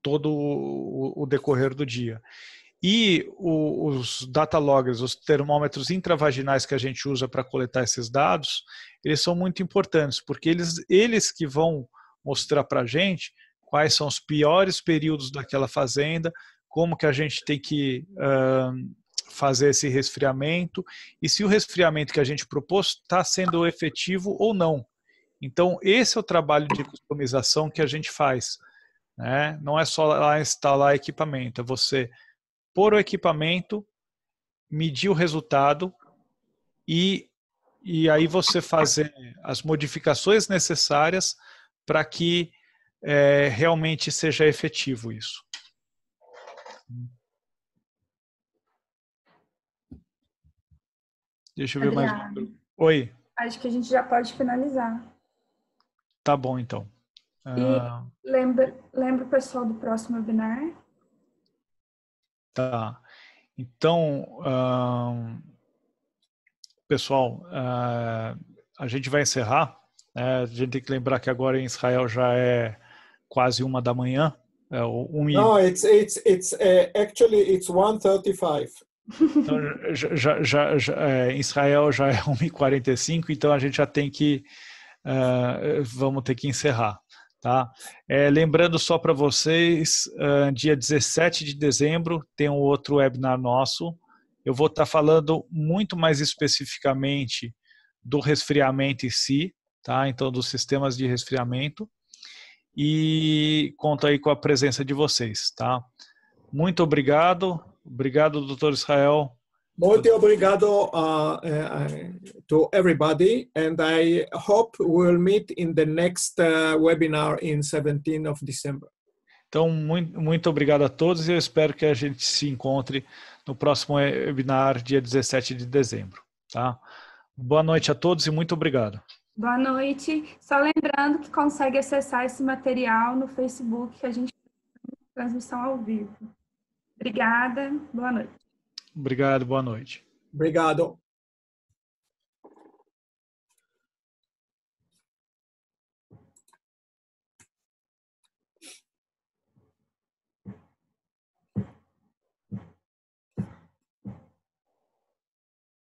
todo o decorrer do dia. E os data loggers, os termômetros intravaginais que a gente usa para coletar esses dados, eles são muito importantes, porque eles que vão mostrar para a gente quais são os piores períodos daquela fazenda, como que a gente tem que fazer esse resfriamento, e se o resfriamento que a gente propôs está sendo efetivo ou não. Então, esse é o trabalho de customização que a gente faz, né? Não é só lá instalar equipamento, é você pôr o equipamento, medir o resultado e aí você fazer as modificações necessárias para que realmente seja efetivo isso. Deixa eu ver mais um. Oi. Acho que a gente já pode finalizar. Tá bom, então. E lembra o pessoal do próximo webinar? Tá. Então, pessoal, a gente vai encerrar. A gente tem que lembrar que agora em Israel já é quase 1 da manhã. No, actually it's 1:35. Então, em Israel já é 1h45, então a gente já tem que vamos ter que encerrar. Tá? Lembrando só para vocês, dia 17 de dezembro tem um outro webinar nosso. Eu vou estar falando muito mais especificamente do resfriamento em si, tá? Então dos sistemas de resfriamento, e conto aí com a presença de vocês. Tá? Muito obrigado, Dr. Israel. Muito obrigado to everybody, and I hope we'll meet in the next webinar in 17th of December. Então, muito obrigado a todos e eu espero que a gente se encontre no próximo webinar, dia 17 de dezembro. Tá? Boa noite a todos e muito obrigado. Boa noite. Só lembrando que consegue acessar esse material no Facebook, que a gente faz transmissão ao vivo. Obrigada. Boa noite. Obrigado, boa noite. Obrigado.